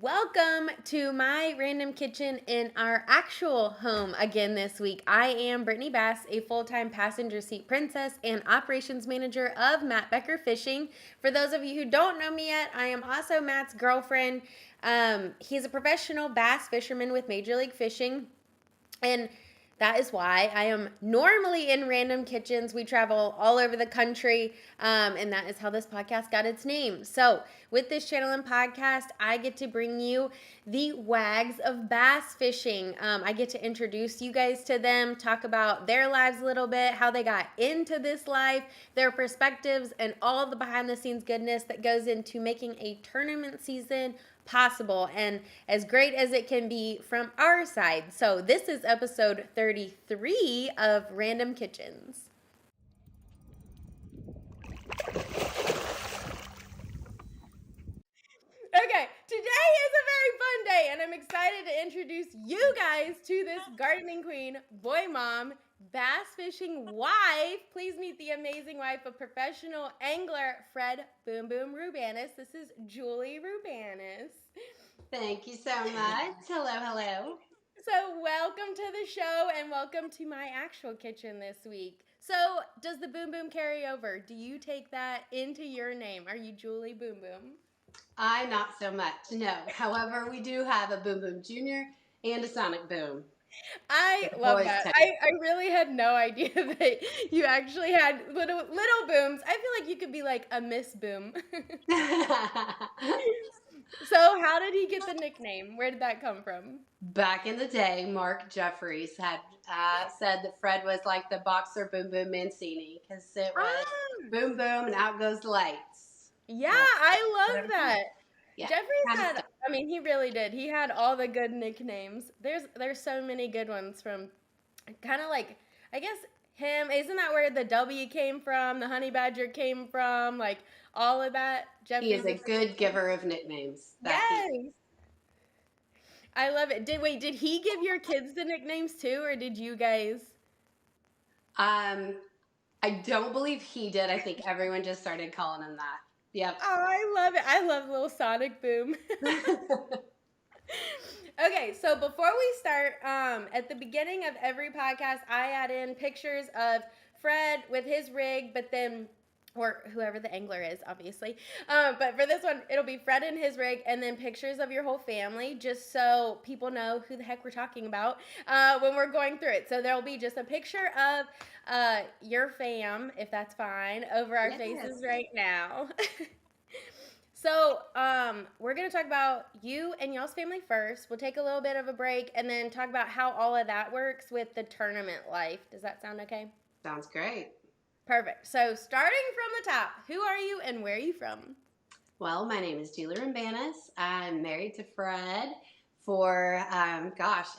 Welcome to my random kitchen in our actual home again this week. I am Brittany Bass, a full-time passenger seat princess and operations manager of Becker Fishing. For those of you who don't know me yet, I am also Matt's girlfriend. He's a professional bass fisherman with Major League Fishing, and that is why I am normally in random kitchens. We travel all over the country, and that is how this podcast got its name. So, with this channel and podcast, I get to bring you the wags of bass fishing. I get to introduce you guys to them, talk about their lives a little bit, how they got into this life, their perspectives, and all the behind the scenes goodness that goes into making a tournament season possible and as great as it can be from our side. So this is episode 33 of Random Kitchens. Okay, today is a very fun day, and I'm excited to introduce you guys to this gardening queen, boy mom, bass fishing wife. Please meet the amazing wife of professional angler Fred Boom Boom Roumbanis. This is Julie Roumbanis. Thank you so much. Hello. So, welcome to the show and welcome to my actual kitchen this week. So, does the Boom Boom carry over? Do you take that into your name? Are you Julie Boom Boom? I not so much, no. However, we do have a Boom Boom Junior and a Sonic Boom. I The love boys that. take. I really had no idea that you actually had little booms. I feel like you could be like a Miss Boom. So, how did he get the nickname? Where did that come from? Back in the day, Mark Jeffries had said that Fred was like the boxer Boom Boom Mancini because it was Ah, boom boom and out goes the lights. yeah, So, I love whatever. that. Yeah, Jeffries kind of had, stuff. I mean, he really did. He had all the good nicknames. There's so many good ones from kind of like, I guess him. Isn't that where the W came from? The honey badger came from, like all of that. He is Jeffries a is good giver of nicknames. That he yes. I love it. Did he give your kids the nicknames too, or did you guys? um I don't believe he did. I think everyone just started calling him that. Yep. Oh, I love it. I love little Sonic Boom. Okay, so before we start, at the beginning of every podcast, I add in pictures of Fred with his rig, but then, or whoever the angler is, obviously. But for this one, it'll be Fred and his rig, and then pictures of your whole family, just so people know who the heck we're talking about when we're going through it. So there'll be just a picture of your fam, if that's fine, over our Yes. faces right now. So, we're going to talk about you and y'all's family first. We'll take a little bit of a break and then talk about how all of that works with the tournament life. Does that sound okay? Sounds great. Perfect. So, starting from the top, who are you and where are you from? Well, my name is Julie Roumbanis. I'm married to Fred for,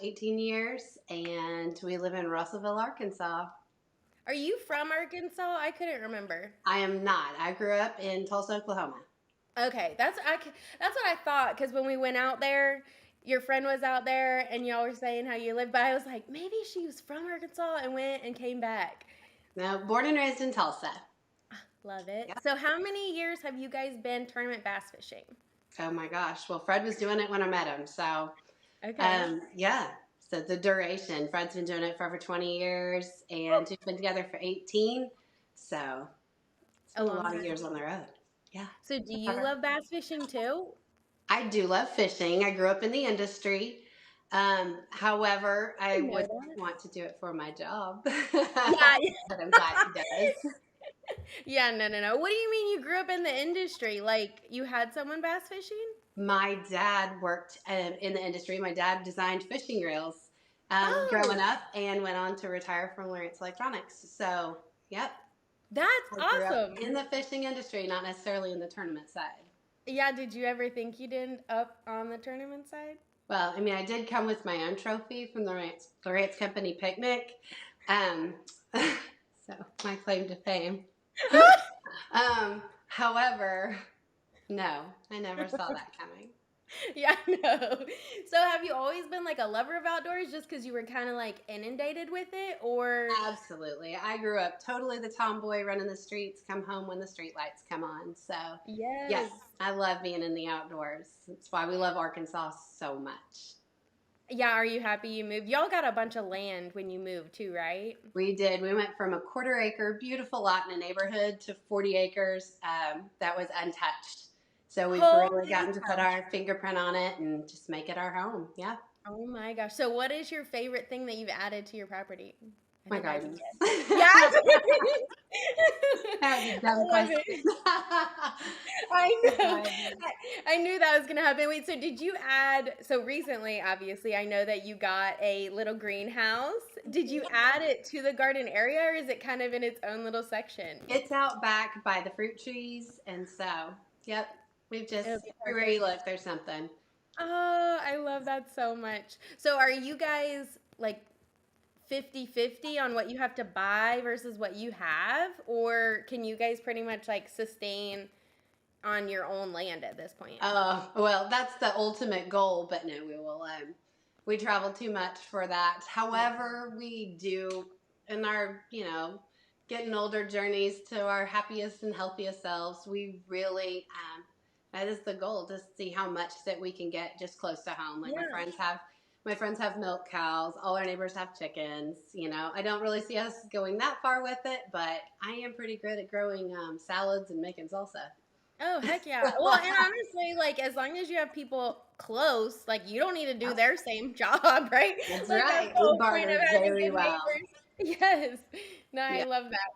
18 years, and we live in Russellville, Arkansas. Are you from Arkansas? I couldn't remember. I am not. I grew up in Tulsa, Oklahoma. Okay, that's what I thought because when we went out there, your friend was out there and y'all were saying how you lived. But I was like, maybe she was from Arkansas and went and came back. Now, born and raised in Tulsa. Love it. Yep. So, how many years have you guys been tournament bass fishing? Oh my gosh. Well, Fred was doing it when I met him. So, Okay. yeah. So the duration, Fred's been doing it for over 20 years, and we've been together for 18. So, it's A been a long lot of time. years on the road. Yeah. So, do you love bass fishing too? I do love fishing. I grew up in the industry. However, I I know would that. want to do it for my job. Yeah. But I'm glad he does. Yeah, no. What do you mean you grew up in the industry? Like you had someone bass fishing? My dad worked in the industry. My dad designed fishing reels Oh, growing up and went on to retire from Lawrence Electronics. So, yep, that's I grew up awesome. in the fishing industry, not necessarily in the tournament side. Yeah, did you ever think you'd end up on the tournament side? Well, I mean, I did come with my own trophy from the Lawrence Company picnic. Um, so, my claim to fame. However, no, I never saw that coming. Yeah, I know. So have you always been like a lover of outdoors just because you were kind of like inundated with it, or? Absolutely. I grew up totally the tomboy running the streets, come home when the street lights come on. So, yes, Yes. I love being in the outdoors. That's why we love Arkansas so much. Yeah, are you happy you moved? Y'all got a bunch of land when you moved too, right? We did. We went from a quarter acre, beautiful lot in a neighborhood to 40 acres that was untouched. So we've Oh really my gotten to put gosh. our fingerprint on it and just make it our home. Yeah. Oh my gosh. So what is your favorite thing that you've added to your property? I My think I can gardens. guess. Yes. That was a I dumb love question. it. I My know. gardens. I knew that was going to happen. Wait, so did you add, so recently, obviously, I know that you got a little greenhouse. Did you add it to the garden area or is it kind of in its own little section? It's out back by the fruit trees. And so, yep, we've It'll just, be everywhere you perfect. look, there's something. Oh, I love that so much. So are you guys like 50-50 on what you have to buy versus what you have? Or can you guys pretty much like sustain on your own land at this point? Well, that's the ultimate goal, but no, we travel too much for that. Yeah. However, we do in our, getting older journeys to our happiest and healthiest selves, we really, that is the goal to see how much that we can get just close to home. Like Yeah. my friends have milk cows, all our neighbors have chickens. I don't really see us going that far with it, but I am pretty good at growing salads and making salsa. Oh, heck yeah. Well, and honestly, like as long as you have people close, like you don't need to do Yep. their same job, right? That's Like that's right. the We whole point of barter having very good well. neighbors. Yes. No, I Yeah. love that.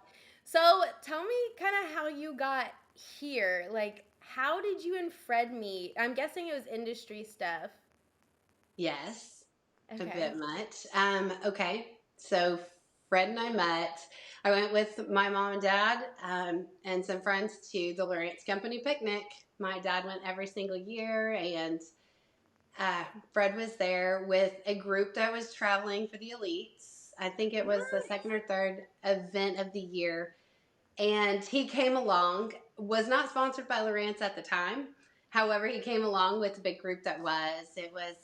So tell me kind of how you got here. Like, how did you and Fred meet? I'm guessing it was industry stuff. Yes, a bit Okay. much. Okay. So Fred and I met. I went with my mom and dad and some friends to the Lawrence Company picnic. My dad went every single year, and Fred was there with a group that was traveling for the elites. I think it was the second Nice. or third event of the year. And he came along, was not sponsored by Lawrence at the time. However, he came along with the big group that was. It was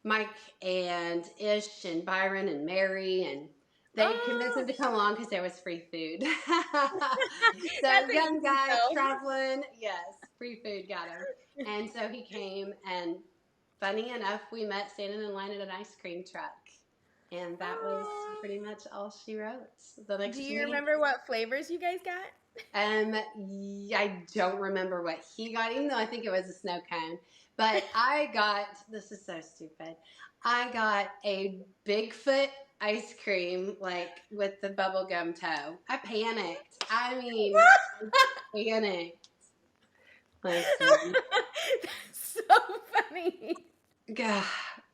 Mike and Ish and Byron and Mary, and they convinced Oh, him to come along because there was free food. So that's an young easy guy sell. traveling, yes, free food got him. And so he came, and funny enough, we met standing in line at an ice cream truck. And that was Oh. pretty much all she wrote. The Do next you week, remember what flavors you guys got? I don't remember what he got, even though I think it was a snow cone. But I got, this is so stupid. I got a Bigfoot ice cream, like with the bubblegum toe. I panicked. I mean, I panicked. Listen, That's so funny. God,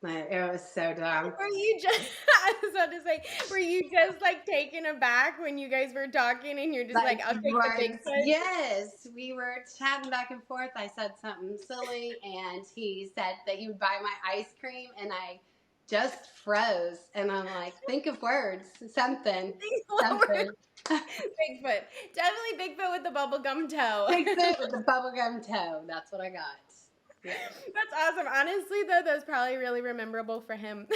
it was so dumb. Were you just, I was about to say, were you just like taken aback when you guys were talking and you're just like, Like, I'll take the right, Bigfoot? yes, we were chatting back and forth. I said something silly, and he said that he would buy my ice cream, and I just froze. And I'm like, think of words, something, Lower. something. Bigfoot. Definitely Bigfoot with the bubblegum toe. Bigfoot with the bubblegum toe. That's what I got. Yes. That's awesome. Honestly, though, that's probably really memorable for him.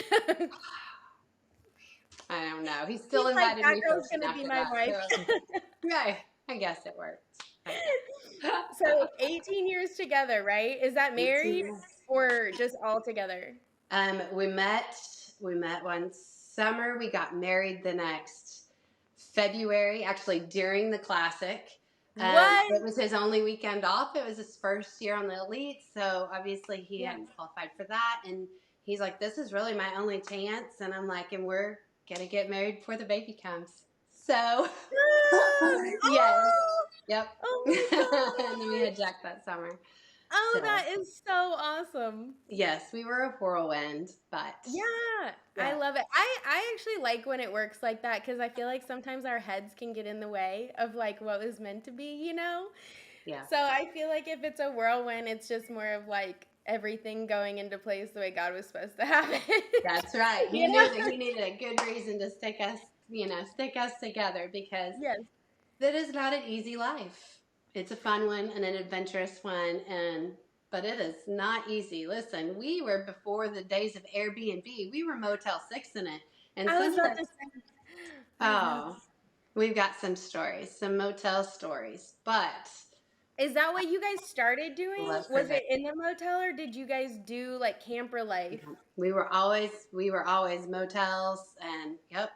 I don't know. He still He's like, invited that me girl's fishing gonna be after my that. wife. So, right. I guess it worked. I So guess. 18 years together, right? Is that 18 married months. or just all together? We met one summer. We got married the next February, actually during the Classic. What? It was his only weekend off. It was his first year on the Elite, so obviously he Yeah. hadn't qualified for that. And he's like, "This is really my only chance." And I'm like, "And we're gonna get married before the baby comes." So, yes, Oh, yep. oh my And then we had gosh. Jack that summer. Oh, So, that is so awesome. yes, we were a whirlwind, but Yeah, I yeah, love it. I actually like when it works like that because I feel like sometimes our heads can get in the way of like what was meant to be, you know? yeah. So I feel like if it's a whirlwind, it's just more of like everything going into place the way God was supposed to have it. That's right. He You knew know? that he needed a good reason to stick us together because Yes. that is not an easy life. It's a fun one and an adventurous one, and but it is not easy. Listen, we were before the days of Airbnb. We were Motel 6 in it. And I some was of about the, to say, I know. oh, we've got some stories, some motel stories, but Is that what you guys started I doing? love Was prevention. it in the motel or did you guys do like camper life? We were always motels and yep.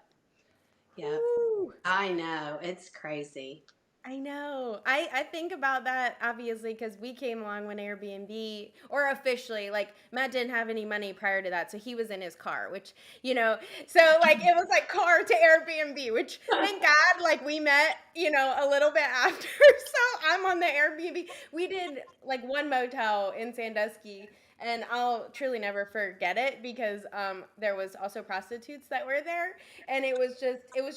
Whew. I know. It's crazy. I know. I think about that obviously because we came along when Airbnb, or officially, like Matt didn't have any money prior to that, so he was in his car, which, so like it was like car to Airbnb, which thank God, like we met, a little bit after. So I'm on the Airbnb. We did like one motel in Sandusky, and I'll truly never forget it because there was also prostitutes that were there, and it was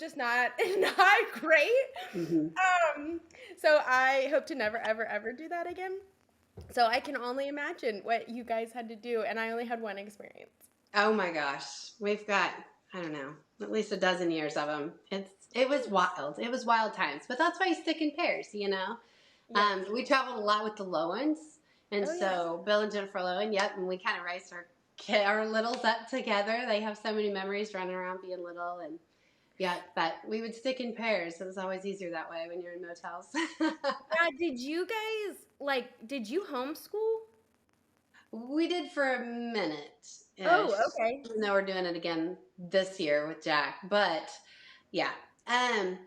just not not great. Hmm. Um, so I hope to never, ever, ever do that again. So I can only imagine what you guys had to do, and I only had one experience. Oh my gosh. We've got, I don't know, at least a dozen years of them. It was wild. It was wild times, but that's why you stick in pairs. Yes. We traveled a lot with the Lowens, and Oh yeah. so Bill and Jennifer Lowen, yep, and we kind of raised our littles up together. They have so many memories running around being little, and yeah, but we would stick in pairs. It was always easier that way when you're in motels. Yeah. Did you guys did you homeschool? We did for a minute ish, Oh, okay. even though we're doing it again this year with Jack. But yeah, um,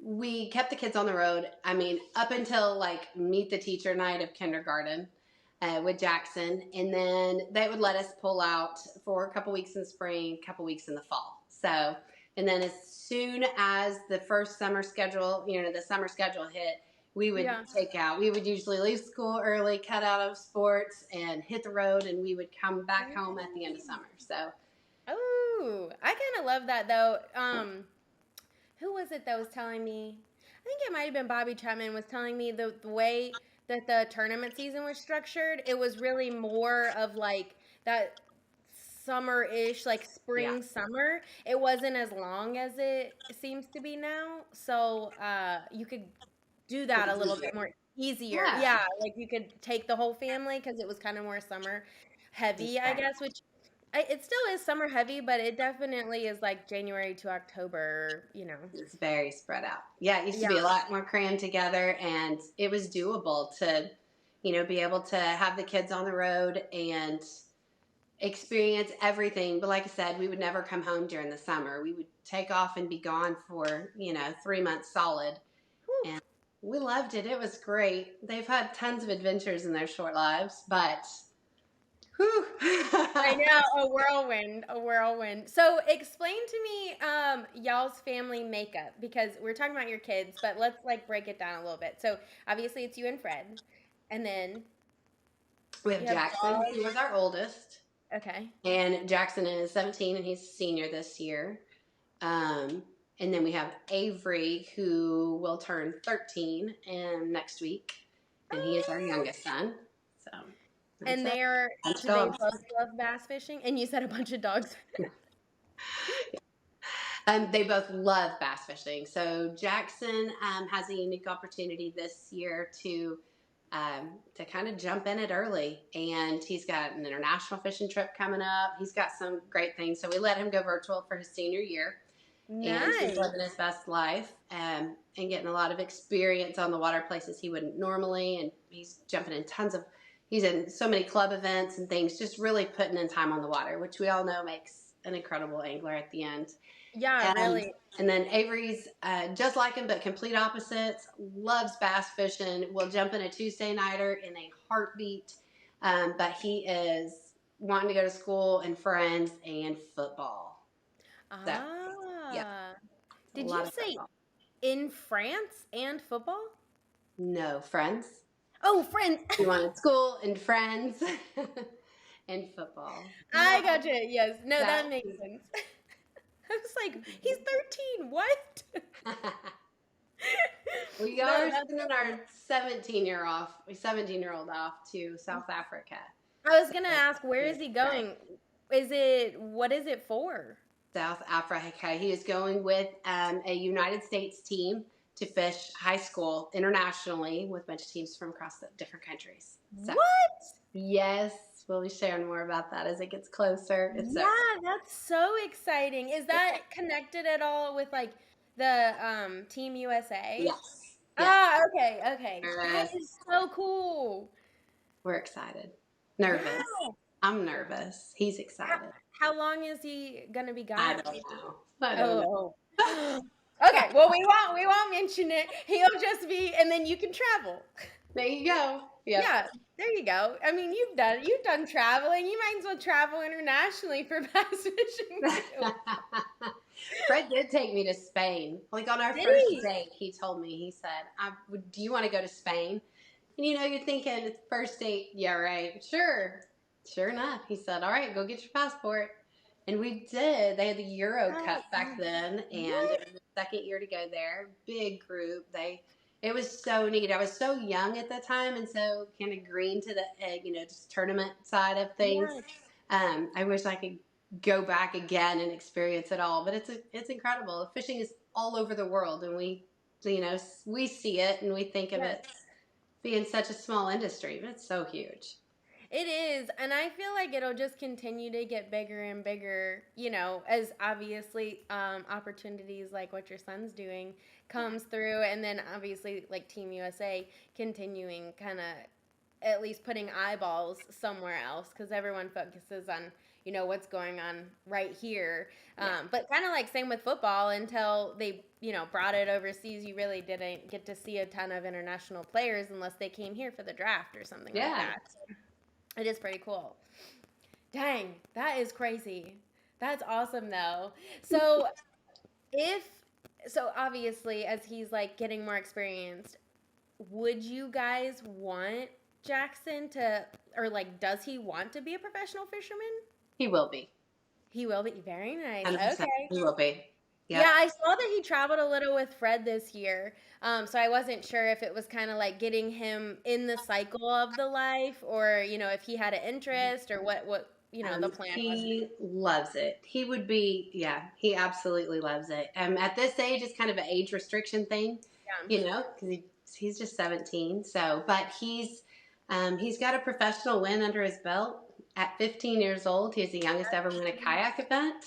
we kept the kids on the road. I mean, up until like meet the teacher night of kindergarten with Jackson, and then they would let us pull out for a couple weeks in the spring, a couple weeks in the fall. So, and then as soon as the first summer schedule, the summer schedule hit, we would Yeah. take out. We would usually leave school early, cut out of sports, and hit the road, and we would come back home at the end of summer. So, Oh, I kind of love that though. Who was it that was telling me? I think it might have been Bobby Chapman was telling me the way that the tournament season was structured. It was really more of like that summer-ish, like yeah, spring summer. It wasn't as long as it seems to be now, so you could do it that a was little easier. bit more easier. Yeah, Yeah, like you could take the whole family because it was kind of more summer that's heavy, I right. guess, which it still is summer heavy, but it definitely is like January to October. It's very spread out. Yeah, it used to Yeah. be a lot more crammed together, and it was doable to be able to have the kids on the road and experience everything. But like I said, we would never come home during the summer. We would take off and be gone for 3 months solid. Whew. And we loved it. It was great. They've had tons of adventures in their short lives, but whew. I know, a whirlwind, a whirlwind. So explain to me y'all's family makeup because we're talking about your kids, but let's like break it down a little bit. So obviously it's you and Fred, and then We have you have Jackson, dogs. who was our oldest. Okay. And Jackson is 17 and he's a senior this year. Um, and then we have Avery, who will turn 13 next week. And he is our Oh, youngest son. So that's and it. they're Bunch of do they dogs. both love bass fishing? And you said a bunch of dogs. They both love bass fishing. So Jackson has a unique opportunity this year to kind of jump in it early, and he's got an international fishing trip coming up. He's got some great things. So we let him go virtual for his senior year, and he's Nice. living his best life and getting a lot of experience on the water places he wouldn't normally. And he's jumping in he's in so many club events and things, just really putting in time on the water, which we all know makes an incredible angler at the end. Yeah, And really. and then Avery's just like him, but complete opposites. Loves bass fishing. Will jump in a Tuesday nighter in a heartbeat. But he is wanting to go to school and friends and football. So, yep, Ah. a Did lot you of say football. in France and football? No friends. Oh, friends. He wanted school and friends and football. I No, got you. Yes. No, that that makes sense. I was like, he's 13. What? we No, are that's sending our 17-year old off to South Africa. I was gonna ask, where is he going? What is it for? South Africa. He is going with a United States team to fish high school internationally with a bunch of teams from across the different countries. So, What? Yes, we'll be sharing more about that as it gets closer. It's so Yeah, that's so exciting. Is yeah. that connected at all with like the Team USA? Yes, yes. Ah, okay, okay. That Nervous. is so cool. We're excited. Yeah. Nervous. I'm nervous. He's How, excited. how long is he gonna be I gone? don't know. I don't know. Oh. Okay, well we won't mention it. He'll just be and then you can travel. There you go. Yep. Yeah, there you go. I mean, you've done traveling. You might as well travel internationally for bass fishing too. Fred did take me to Spain. Like on our Did first he? date, he told me, he said, do you want to go to Spain? And you're thinking, it's first date. Yeah, right. Sure. Sure enough. He said, all right, go get your passport. And we did. They had the Euro Oh, Cup back then, and what? it was the second year to go there. Big group. It was so neat. I was so young at the time, and so kind of green to the just tournament side of things. Yeah, I wish I could go back again and experience it all, but it's incredible. Fishing is all over the world, and we see it and we think of yes. it being such a small industry, but it's so huge. It is, and I feel like it'll just continue to get bigger and bigger, as obviously opportunities like what your son's doing Yeah. comes through, and then obviously like Team USA continuing kind of at least putting eyeballs somewhere else because everyone focuses on what's going on right here. Yeah. But kind of like same with football until they brought it overseas, you really didn't get to see a ton of international players unless they came here for the draft or something like Yeah. that. It is pretty cool. Dang, that is crazy. That's awesome though. So if so obviously as he's like getting more experienced, would you guys want Jackson to or like does he want to be a professional fisherman? He will be. He will be. Very nice. 100%. Okay. He will be. Yeah, Yep. I saw that he traveled a little with Fred this year. So I wasn't sure if it was kind of like getting him in the cycle of the life or, if he had an interest or what, the plan was. He loves it. He would be, yeah, he absolutely loves it. At this age, it's kind of an age restriction thing, Yeah. because he's just 17. So, but he's got a professional win under his belt at 15 years old. He's the youngest ever win a kayak event.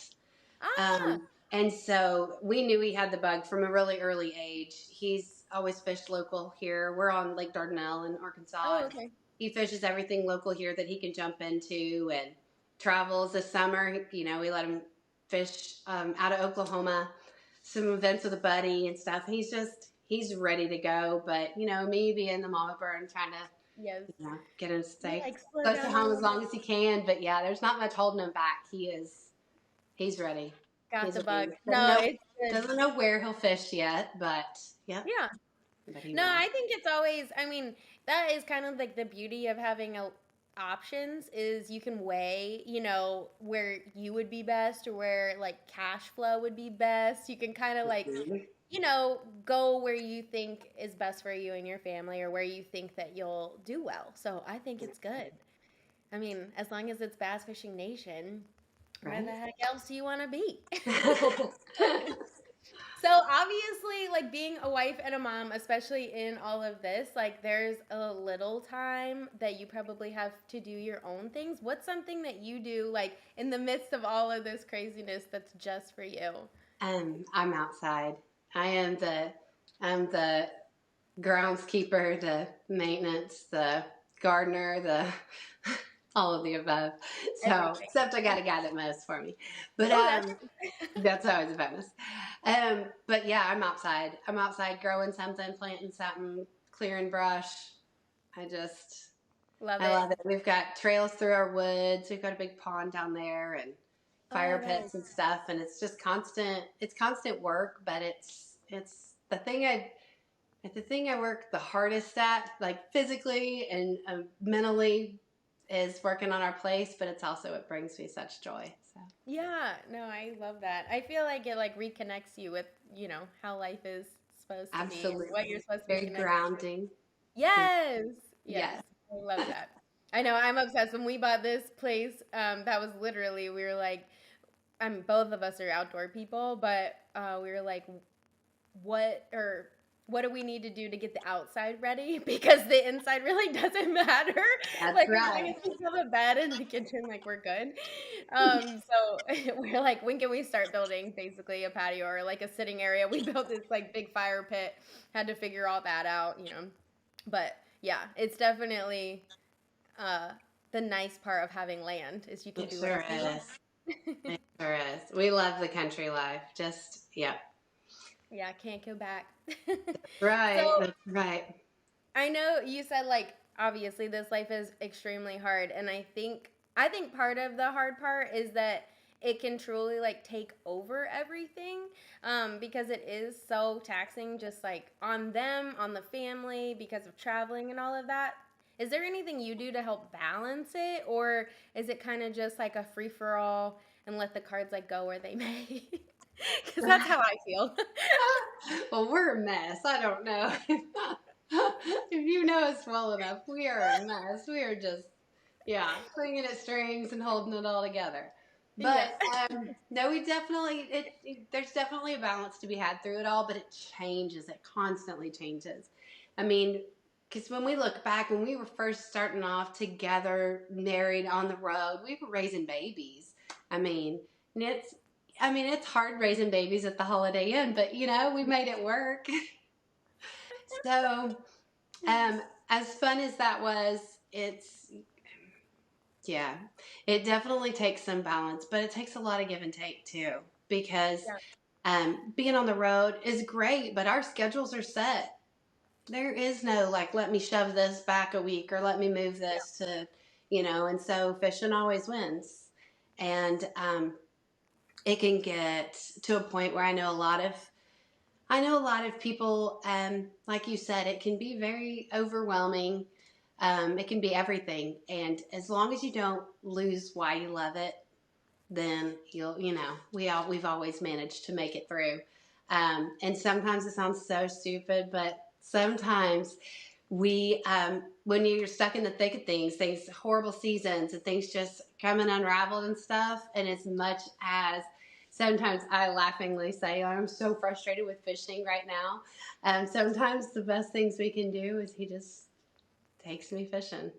Ah, And so we knew he had the bug from a really early age. He's always fished local here. We're on Lake Dardanelle in Arkansas. oh, And okay. he fishes everything local here that he can jump into and travels this summer. We let him fish out of Oklahoma, some events with a buddy and stuff. He's ready to go. But, me being the mama bird and trying to, Yes. get him You're safe like, slow close to down a home as little bit. long as he can. But yeah, there's not much holding him back. He's ready. Got He's the ready. bug. No, it's good. Doesn't know where he'll fish yet, but yep, Yeah. but he No, will. I think it's always, I mean, that is kind of like the beauty of having options is you can weigh, where you would be best or where like cash flow would be best. You can kind of like, Mhm. go where you think is best for you and your family or where you think that you'll do well. So I think it's good. I mean, as long as it's Bass Fishing Nation, where the Right? heck else do you want to be? So obviously, like being a wife and a mom, especially in all of this, like there's a little time that you probably have to do your own things. What's something that you do like in the midst of all of this craziness that's just for you? I'm outside. I'm the groundskeeper, the maintenance, the gardener, the all of the above. So, Everything. except I got a guy that mows for me, but Oh, that's that's always a bonus. But yeah, I'm outside. I'm outside growing something, planting something, clearing brush. I just love I it. love it. We've got trails through our woods. We've got a big pond down there and Oh, fire nice. pits and stuff. And it's just constant. It's constant work, but it's the thing I work the hardest at, like physically and mentally, is working on our place. But it's also what brings me such joy. So Yeah, no, I love that. I feel like it like reconnects you with, how life is supposed to be or what absolutely, you're supposed to be very connected to. grounding. Yes. Yes. Yes. I love that. I know. I'm obsessed. When we bought this place, that was literally, we were like, both of us are outdoor people, but we were like, what, or what do we need to do to get the outside ready? Because the inside really doesn't matter. That's Like as long right. as we have a bed in the kitchen, like we're good. So we're like, when can we start building basically a patio or like a sitting area? We built this like big fire pit, had to figure all that out, you know. But yeah, it's definitely uh, the nice part of having land is you can It do sure whatever you is. want. It sure is. We love the country life. Just, yeah. Yeah, can't go back. So Right. That's right. I know you said like obviously this life is extremely hard, and I think part of the hard part is that it can truly like take over everything, because it is so taxing just like on them, on the family because of traveling and all of that. Is there anything you do to help balance it, or is it kind of just like a free for all and let the cards like go where they may? Because that's how I feel. Well, we're a mess. I don't know. If you know us well enough, we are a mess. We are just, yeah, clinging at strings and holding it all together. Yeah. But no, we definitely there's definitely a balance to be had through it all, but it changes. It constantly changes. I mean, because when we look back, when we were first starting off together, married on the road, we were raising babies. I mean, and it's hard raising babies at the Holiday Inn, but we made it work. So, as fun as that was, yeah, it definitely takes some balance, but it takes a lot of give and take too. Because Yeah. being on the road is great, but our schedules are set. There is no like, let me shove this back a week or let me move this and so fishing always wins. And it can get to a point where I know a lot of people, like you said, it can be very overwhelming. It can be everything, and as long as you don't lose why you love it, then we've always managed to make it through. And sometimes it sounds so stupid, but sometimes when you're stuck in the thick of things, horrible seasons and things just coming unraveled and stuff, and as much as sometimes I laughingly say I'm so frustrated with fishing right now, sometimes the best things we can do is he just takes me fishing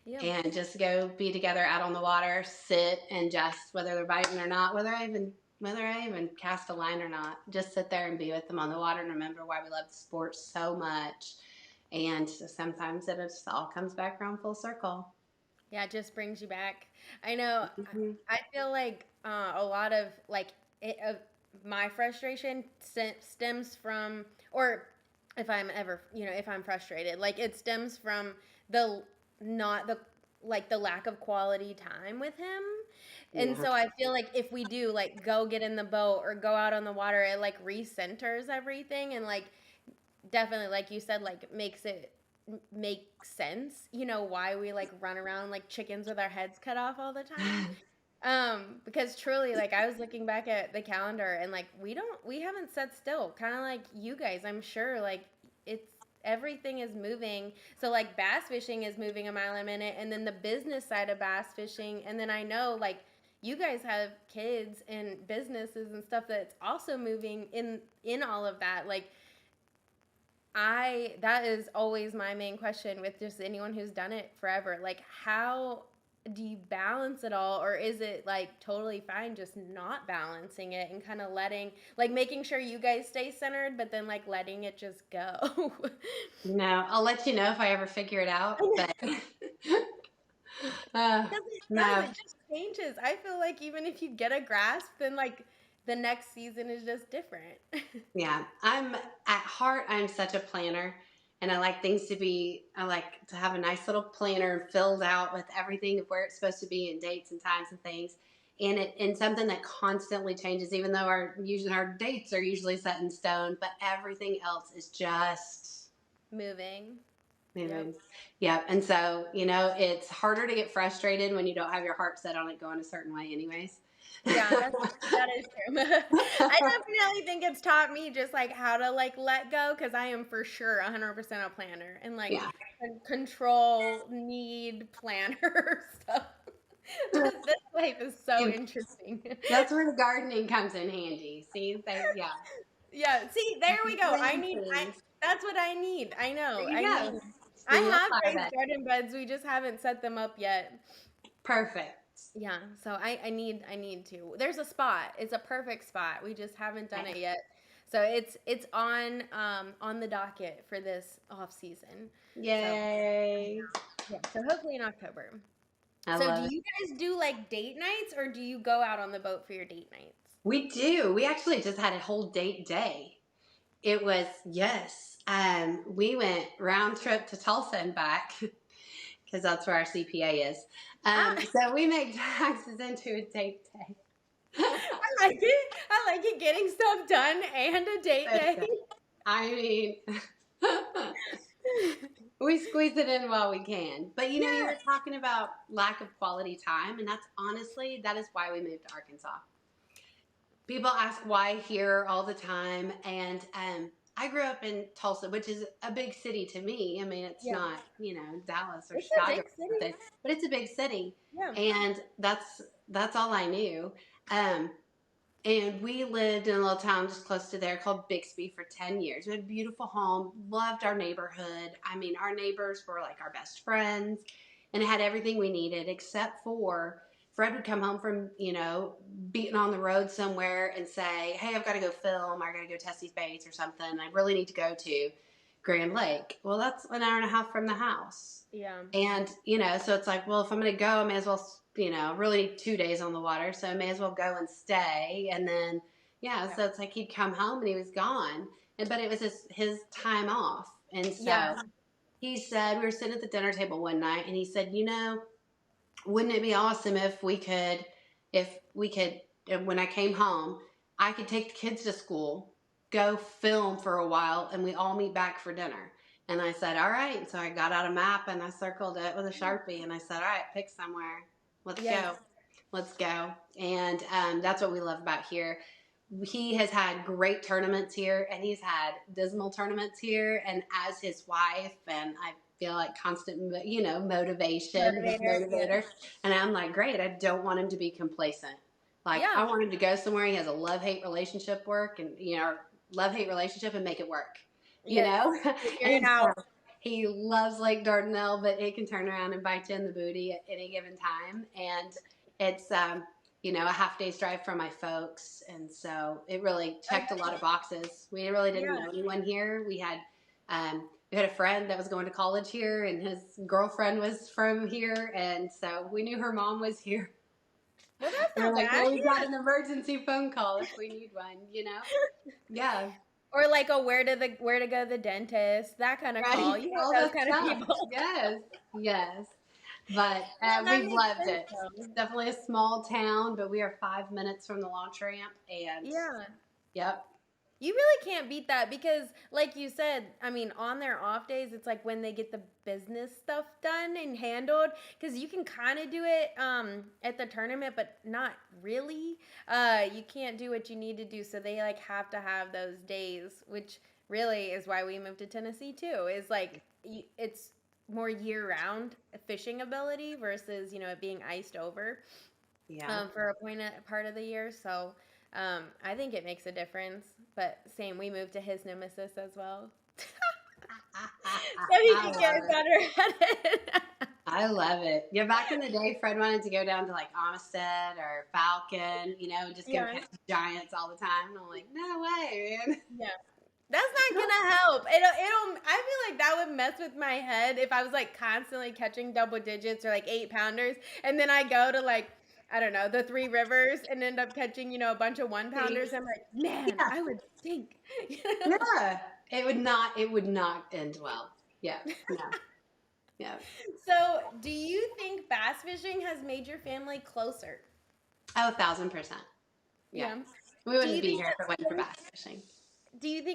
Yeah. and just go be together out on the water, sit and just whether they're biting or not, whether I even cast a line or not, just sit there and be with them on the water and remember why we love the sport so much. And sometimes it just all comes back around full circle. Yeah, it just brings you back. I know. Hmm. I feel like a lot of like my frustration stems from, or if I'm frustrated, like it stems from the not the like the lack of quality time with him. And Yeah. so I feel like if we do like go get in the boat or go out on the water, it like recenters everything and like definitely like you said like makes it make sense, why we like run around like chickens with our heads cut off all the time. Because truly like I was looking back at the calendar and like we haven't sat still, kind of like you guys, I'm sure, like it's everything is moving. So like bass fishing is moving a mile a minute, and then the business side of bass fishing, and then I know like you guys have kids and businesses and stuff that's also moving in all of that. Like that is always my main question with just anyone who's done it forever. Like, how do you balance it all, or is it like totally fine just not balancing it and kind of like making sure you guys stay centered, but then like letting it just go? No, I'll let you know if I ever figure it out. But uh, Because it does, no, it just changes. I feel like even if you get a grasp, then like the next season is just different. yeah, at heart, I'm such a planner, and I like to have a nice little planner filled out with everything of where it's supposed to be and dates and times and things. And something that constantly changes, even though our dates are usually set in stone, but everything else is just Moving. Yep. moving. Yeah, and so it's harder to get frustrated when you don't have your heart set on it going a certain way, anyways. Yeah, that is true. I definitely think it's taught me just like how to like let go, because I am for sure 100% a planner and like Yeah. control need planner stuff. This life is so interesting. That's where the gardening comes in handy. See, yeah. Yeah, see, there we go. Plan things. That's what I need. I know. There you I go. need. I Then you'll have fire raised that. garden beds. We just haven't set them up yet. Perfect. Yeah, so I need to. There's a spot. It's a perfect spot. We just haven't done Okay. it yet. So it's on the docket for this off season. So Yay. yeah, so hopefully in October. I So do love it. you guys do like date nights or do you go out on the boat for your date nights? We do. We actually just had a whole date day. It was, yes. We went round trip to Tulsa and back because that's where our CPA is. Ah, So we make taxes into a date day. I like it. I like it getting stuff done and a date day. Listen, I mean, we squeeze it in while we can. But you know, you Yeah. were talking about lack of quality time, and that's honestly, that is why we moved to Arkansas. People ask why here all the time, and I grew up in Tulsa, which is a big city to me. I mean, it's Yeah. not, Dallas or It's a Chicago big or city. something, but it's a big city, Yeah. and that's all I knew. Um, and we lived in a little town just close to there called Bixby for 10 years. We had a beautiful home, loved our neighborhood. I mean, our neighbors were like our best friends, and it had everything we needed except for Fred would come home from, beating on the road somewhere and say, "Hey, I've got to go film. I got to go test these baits or something. I really need to go to Grand Lake." Well, that's an hour and a half from the house. Yeah. And, so it's like, well, if I'm going to go, I may as well, really need 2 days on the water. So I may as well go and stay. And then, yeah, Yeah. so it's like he'd come home and he was gone. But it was his time off. And Yeah. so he said, we were sitting at the dinner table one night and he said, wouldn't it be awesome if we could, when I came home, I could take the kids to school, go film for a while, and we all meet back for dinner. And I said, all right. And so I got out a map and I circled it with a Sharpie and I said, all right, pick somewhere. Let's Yes. go. Let's go. And that's what we love about here. He has had great tournaments here and he's had dismal tournaments here. And as his wife, and I feel like constant, motivation, his Motivator. Yeah. motivator. And I'm like, great. I don't want him to be complacent. Like, I Yeah. want him to go somewhere. He has a love-hate relationship love-hate relationship and make it work, Yes. Figure it And so out. he loves Lake Dardanelle, but it can turn around and bite you in the booty at any given time. And it's, a half day's drive from my folks. And so it really checked a lot of boxes. We really didn't Yeah. know anyone here. We had a friend that was going to college here and his girlfriend was from here. And so we knew her mom was here. Well, that's We're not like, bad. well, we've got an emergency phone call if we need one. Yeah. Or like a where to go to the dentist, that kind of call. Right. You All know those that kind of stuff. people. Yes. Yes. But Well, that we've makes loved sense it. It's though. definitely a small town, but we are 5 minutes from the launch ramp. And Yeah. yep. You really can't beat that because, like you said, I mean, on their off days, it's like when they get the business stuff done and handled. Because you can kind of do it at the tournament, but not really. You can't do what you need to do, so they like have to have those days, which really is why we moved to Tennessee too. Is like it's more year round fishing ability versus it being iced over Yeah. for a part of the year. So I think it makes a difference. But same, we moved to his nemesis as well. So he I can love get it. better at it. I love it. Yeah, back in the day, Fred wanted to go down to like Amistad or Falcon, just go Yeah. catch giants all the time. And I'm like, no way, man. Yeah. That's not gonna help. I feel like that would mess with my head if I was like constantly catching double digits or like 8 pounders, and then I go to like I don't know the Three Rivers and end up catching a bunch of 1 pounders. I'm like, man, Yeah. I would stink. Yeah. It would not end well. Yeah. No. Yeah. So, do you think bass fishing has made your family closer? Oh, 1,000%. Yeah. Yeah. We Do wouldn't you be think here if it wasn't for bass fishing.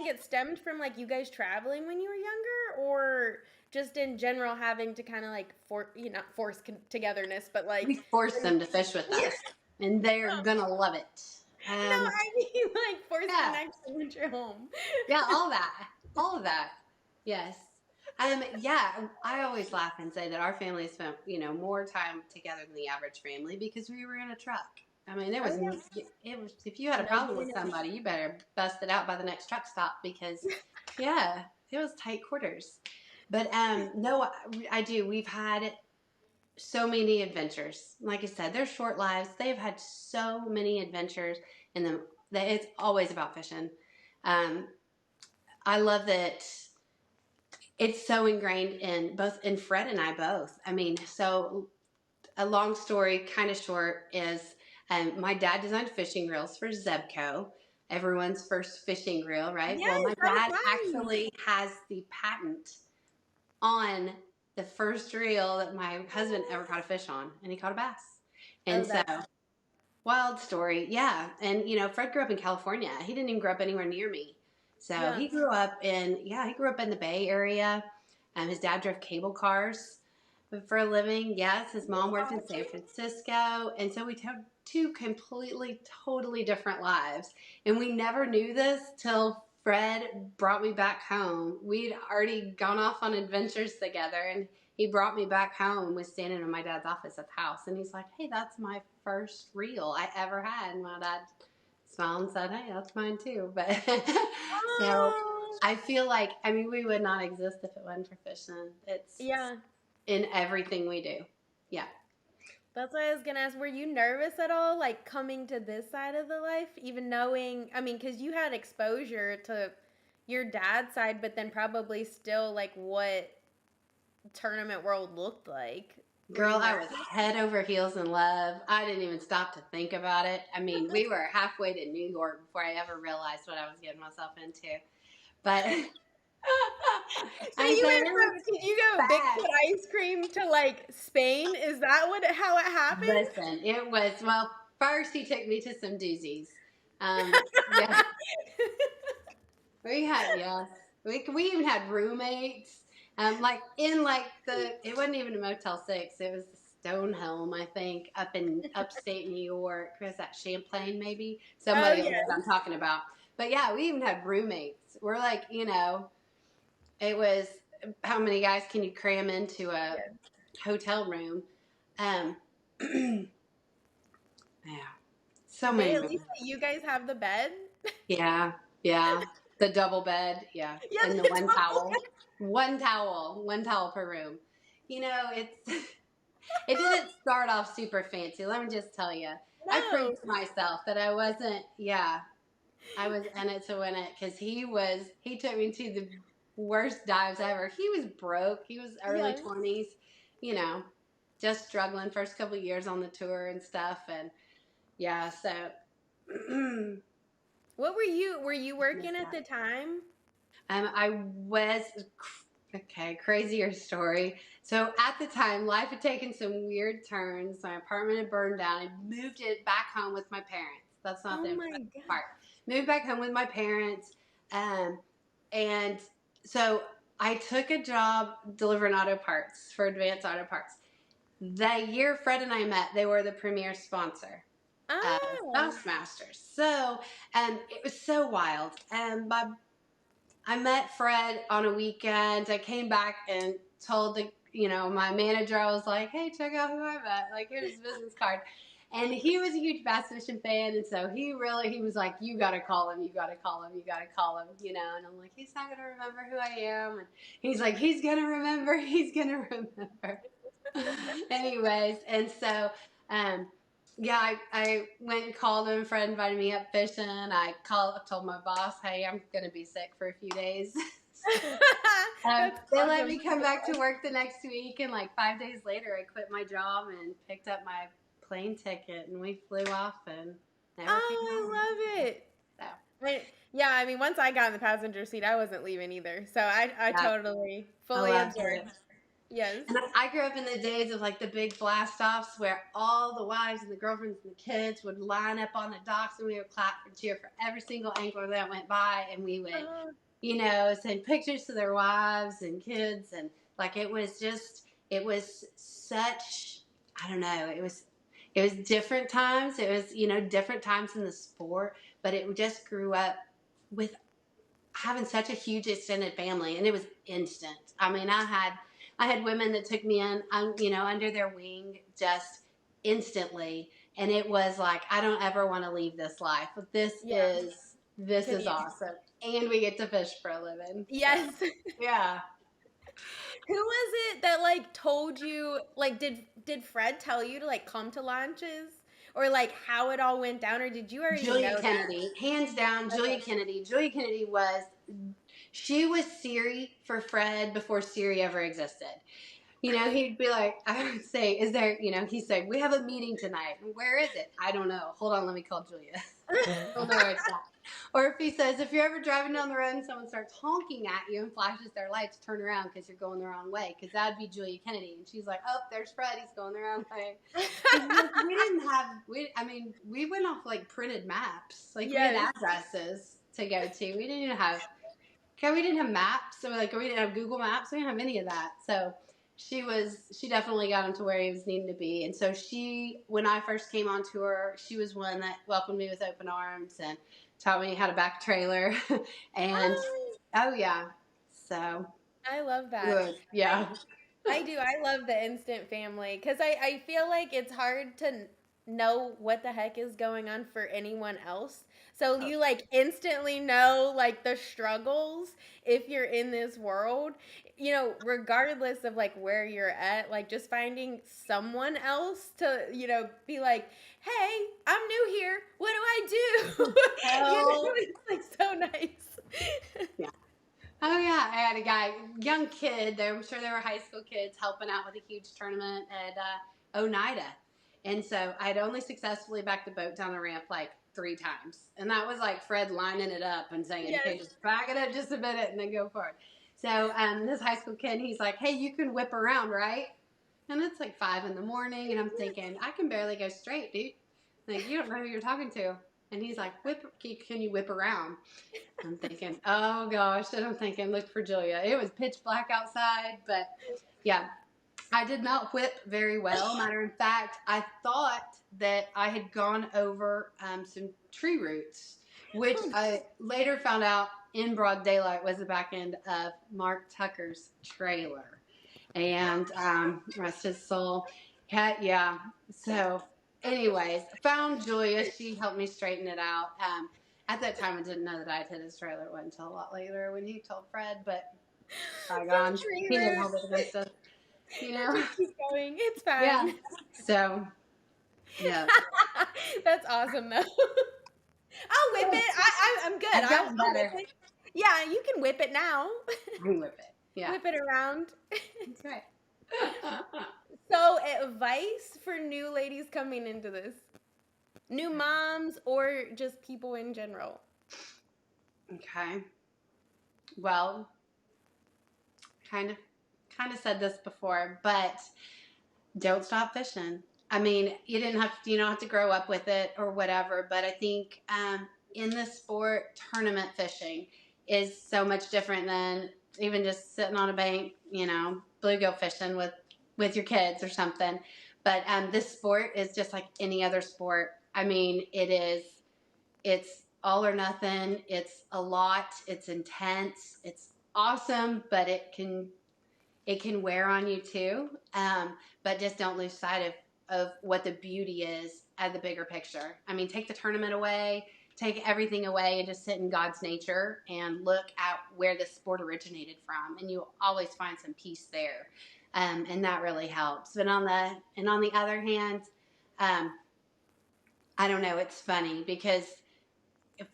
it stemmed from like you guys traveling when you were younger, or just in general having to kind of like not force togetherness, but We like force them to fish with yeah. us, and they're gonna love it. No, I mean like force Yeah, connection when you're home. yeah, all of that. Yes. Yeah, I always laugh and say that our family spent, more time together than the average family because we were in a truck. I mean, Oh yeah. it was, if you had a No problem with bueno. somebody, you better bust it out by the next truck stop because, yeah, tight quarters. But no, I do. We've had so many adventures. Like I said, they're short lives. They've had so many adventures in them. That it's always about fishing. Um, I love that it's so ingrained in both in Fred and I both. I mean, so a long story, kind of short, is my dad designed fishing reels for Zebco, everyone's first fishing reel, right? Well, Yes, my that was dad mine. actually has the patent on the first reel that my husband ever caught a fish on, and he caught a bass. Oh, And so, that's wild story, yeah. And Fred grew up in California. He didn't even grow up anywhere near me. So yeah. he grew up in the Bay Area. His dad drove cable cars for a living. Yes, his mom worked in San Francisco. And so we had two completely, totally different lives. And we never knew this till Fred brought me back home. We'd already gone off on adventures together, and he brought me back home and was standing in my dad's office at the house. And he's like, hey, that's my first reel I ever had. And my dad smiled and said, hey, that's mine too. But so Oh, I feel like, we would not exist if it wasn't for fishing. It's yeah. in everything we do. Yeah. That's what I was gonna ask. Were you nervous at all, like coming to this side of the life, even knowing? I mean, because you had exposure to your dad's side, but then probably still like what tournament world looked like. Were Girl, you I was nervous? head over heels in love. I didn't even stop to think about it. We were halfway to New York before I ever realized what I was getting myself into. But So I you said, went from did you go fast. Bigfoot ice cream to like Spain? Is that how it happened? Listen, it was, well, first he took me to some doozies. Yeah, we had, yes. We even had roommates. It wasn't even a Motel 6. It was the Stonehelm, I think, up in upstate New York. Was that Champlain, maybe? Oh Somebody will know yes. what I'm talking about. But yeah, we even had roommates. We're like, it was, how many guys can you cram into a Yes. hotel room? Um, yeah, so Did they many at least memories. let you guys have the bed? Yeah, yeah. The double bed, yeah. Yeah, And the the double bed. one towel per room. It's it didn't start off super fancy. Let me just tell you. I No. proved to myself that I wasn't, yeah, I was in it to win it, because he took me to the worst dives ever. He was broke. He was early Yes. 20s, you know, just struggling first couple of years on the tour and stuff. And yeah, so What were you miss working at that. the time? I was, okay, crazier story. So at the time, life had taken some weird turns. My apartment had burned down. I moved it back home with my parents. That's not Oh the my important god. part. Moved back home with my parents. Um, and so I took a job delivering auto parts for Advanced Auto Parts. The year Fred and I met, they were the premier sponsor of Oh. Bassmasters. So, it was so wild. I met Fred on a weekend. I came back and told my manager, I was like, hey, check out who I met. Like, here's his business card. And he was a huge bass fishing fan. And so he was like, you got to call him. You got to call him. You got to call him. And I'm like, he's not going to remember who I am. And he's like, he's going to remember. He's going to remember. Anyways, and so, yeah, I went and called him. Fred invited me up fishing. Told my boss, hey, I'm going to be sick for a few days. That's They let awesome. me come back to work the next week, and like 5 days later, I quit my job and picked up my plane ticket, and we flew off and never came Oh, home. I love it. So, Yeah, I mean, once I got in the passenger seat, I wasn't leaving either. So I yeah, totally I fully loved it. absorbed. Yes. And I grew up in the days of like the big blast offs where all the wives and the girlfriends and the kids would line up on the docks, and we would clap and cheer for every single angler that went by, and we would, Uh, send pictures to their wives and kids, and like it was such, I don't know, it was different times. It was, different times in the sport, but it just grew up with having such a huge extended family, and it was instant. I had women that took me in, under their wing just instantly, and it was like, I don't ever want to leave this life. This yeah. is this Can is you? awesome. And we get to fish for a living. So, Yes. yeah. Who was it that like told you like did Fred tell you to like come to launches or like how it all went down or did you already know Julia that? Kennedy, hands down, Julia Okay. Kennedy. Julia Kennedy was, she was Siri for Fred before Siri ever existed. He'd be like, I would say, is there, he'd say, we have a meeting tonight. Where is it? I don't know. Hold on, let me call Julia. I don't know where it's at. Or if he says, if you're ever driving down the road and someone starts honking at you and flashes their lights, turn around because you're going the wrong way. Because that'd be Julia Kennedy. And she's like, oh, there's Fred. He's going the wrong way. We didn't have, we went off like printed maps. Like we had Yes. addresses to go to. We didn't have, we didn't have maps. So like we didn't have Google Maps. We didn't have any of that. So she definitely got him to where he was needing to be. And so when I first came on tour, she was one that welcomed me with open arms and taught me how to back a trailer. And Oh, oh yeah, so I love that. good. Yeah. I do. I love the instant family because I feel like it's hard to know what the heck is going on for anyone else. So you like instantly know like the struggles if you're in this world, regardless of like where you're at, like just finding someone else to, be like, hey, I'm new here. What do I do? Oh It's like so nice. yeah. Oh yeah, I had a guy, young kid. I'm sure there were high school kids helping out with a huge tournament at Oneida, and so I had only successfully backed the boat down the ramp like 3 times, and that was like Fred lining it up and saying, Yes. "Okay, just back it up just a minute and then go for it." So this high school kid, he's like, "Hey, you can whip around, right?" And it's like 5 in the morning, and I'm thinking, I can barely go straight, dude. Like you don't know who you're talking to. And he's like, "Whip? Can you whip around?" I'm thinking, oh gosh, and I'm thinking, look for Julia. It was pitch black outside, but yeah, I did not whip very well. Matter of fact, I thought that I had gone over some tree roots, which I later found out in broad daylight was the back end of Mark Tucker's trailer. And rest his soul. Yeah. So, anyways, found Julia. She helped me straighten it out. At that time, I didn't know that I'd hit his trailer. It wasn't until a lot later when he told Fred, but Some bygones. tree He didn't hold it roots. against us, you know? Just keep going. It's Yeah. fine. So, yeah. That's awesome though. I'll whip it. I'm good. I've gotten I'll whip better. it. Yeah, you can whip it now. I can whip it. Yeah. Whip it around. That's right. So, advice for new ladies coming into this, new moms or just people in general. Okay. Well, kind of said this before, but don't stop fishing. I mean, you don't have to grow up with it or whatever, but I think in the sport, tournament fishing is so much different than even just sitting on a bank, bluegill fishing with your kids or something. But this sport is just like any other sport. I mean, it's all or nothing. It's a lot. It's intense. It's awesome, but it can wear on you too. But just don't lose sight of what the beauty is at the bigger picture. I mean, take the tournament away, take everything away, and just sit in God's nature and look at where the sport originated from, and you'll always find some peace there, and that really helps. But on the other hand, um, I don't know. It's funny because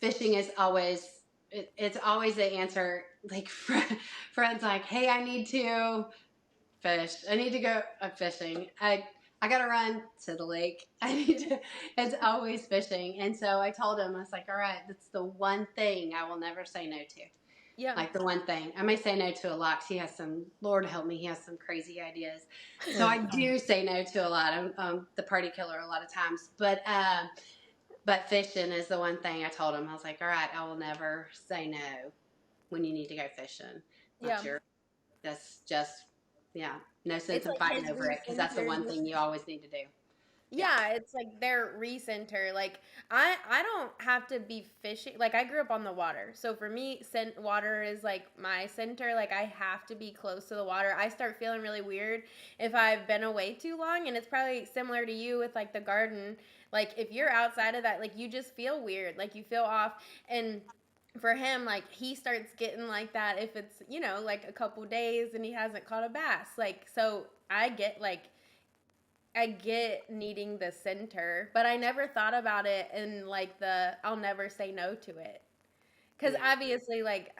fishing is always it's always the answer. Like Fred's like, hey, I need to fish. I need to go fishing. I gotta run to the lake. I need to. It's always fishing, and so I told him, I was like, all right, that's the one thing I will never say no to. Yeah. Like the one thing I may say no to a lot. 'Cause he has some. Lord help me, he has some crazy ideas. So I do say no to a lot. I'm the party killer a lot of times, but fishing is the one thing I told him. I was like, all right, I will never say no when you need to go fishing. Yeah. That's just, yeah, no sense It's in like fighting his over it because reason that's the for one thing you always need to do. Yeah, it's like their recenter. Like I don't have to be fishing. Like I grew up on the water. So for me, scent water is like my center. Like I have to be close to the water. I start feeling really weird if I've been away too long, and it's probably similar to you with like the garden. Like if you're outside of that, like you just feel weird. Like you feel off, and for him, like he starts getting like that if it's, like a couple days and he hasn't caught a bass. Like so I get needing the center, but I never thought about it in like the I'll never say no to it. Cuz Yeah. obviously like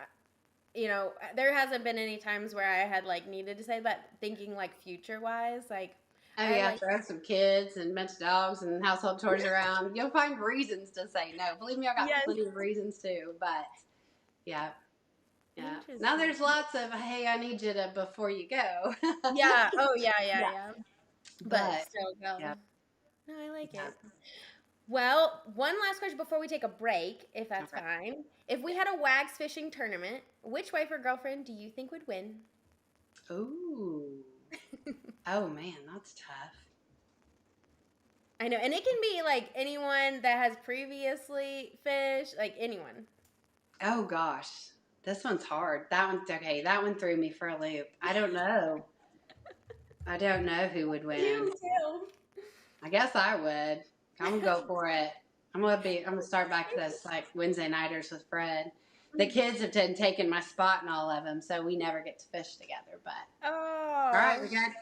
there hasn't been any times where I had like needed to say, but thinking like future wise, like Oh I yeah, like throw some kids and a bunch of dogs and household chores around. You'll find reasons to say no. Believe me, I got yes, plenty of reasons too. But yeah, yeah. Now interesting. there's lots of hey, I need you to before you go. Yeah, oh yeah, yeah, Yeah. yeah. But But still yeah, go. No, I like yeah. it. Well, one last question before we take a break, if that's Okay. fine. If we Yeah. had a wags fishing tournament, which wife or girlfriend do you think would win? Ooh. Oh man, that's tough. I know, and it can be like anyone that has previously fished, like anyone. Oh gosh, this one's hard. That one's okay. That one threw me for a loop. I don't know. I don't know who would win. You too. I guess I would. I'm gonna go for it. I'm gonna start back this like Wednesday nighters with Fred. The kids have taken my spot in all of them, so we never get to fish together. But all right, Oh,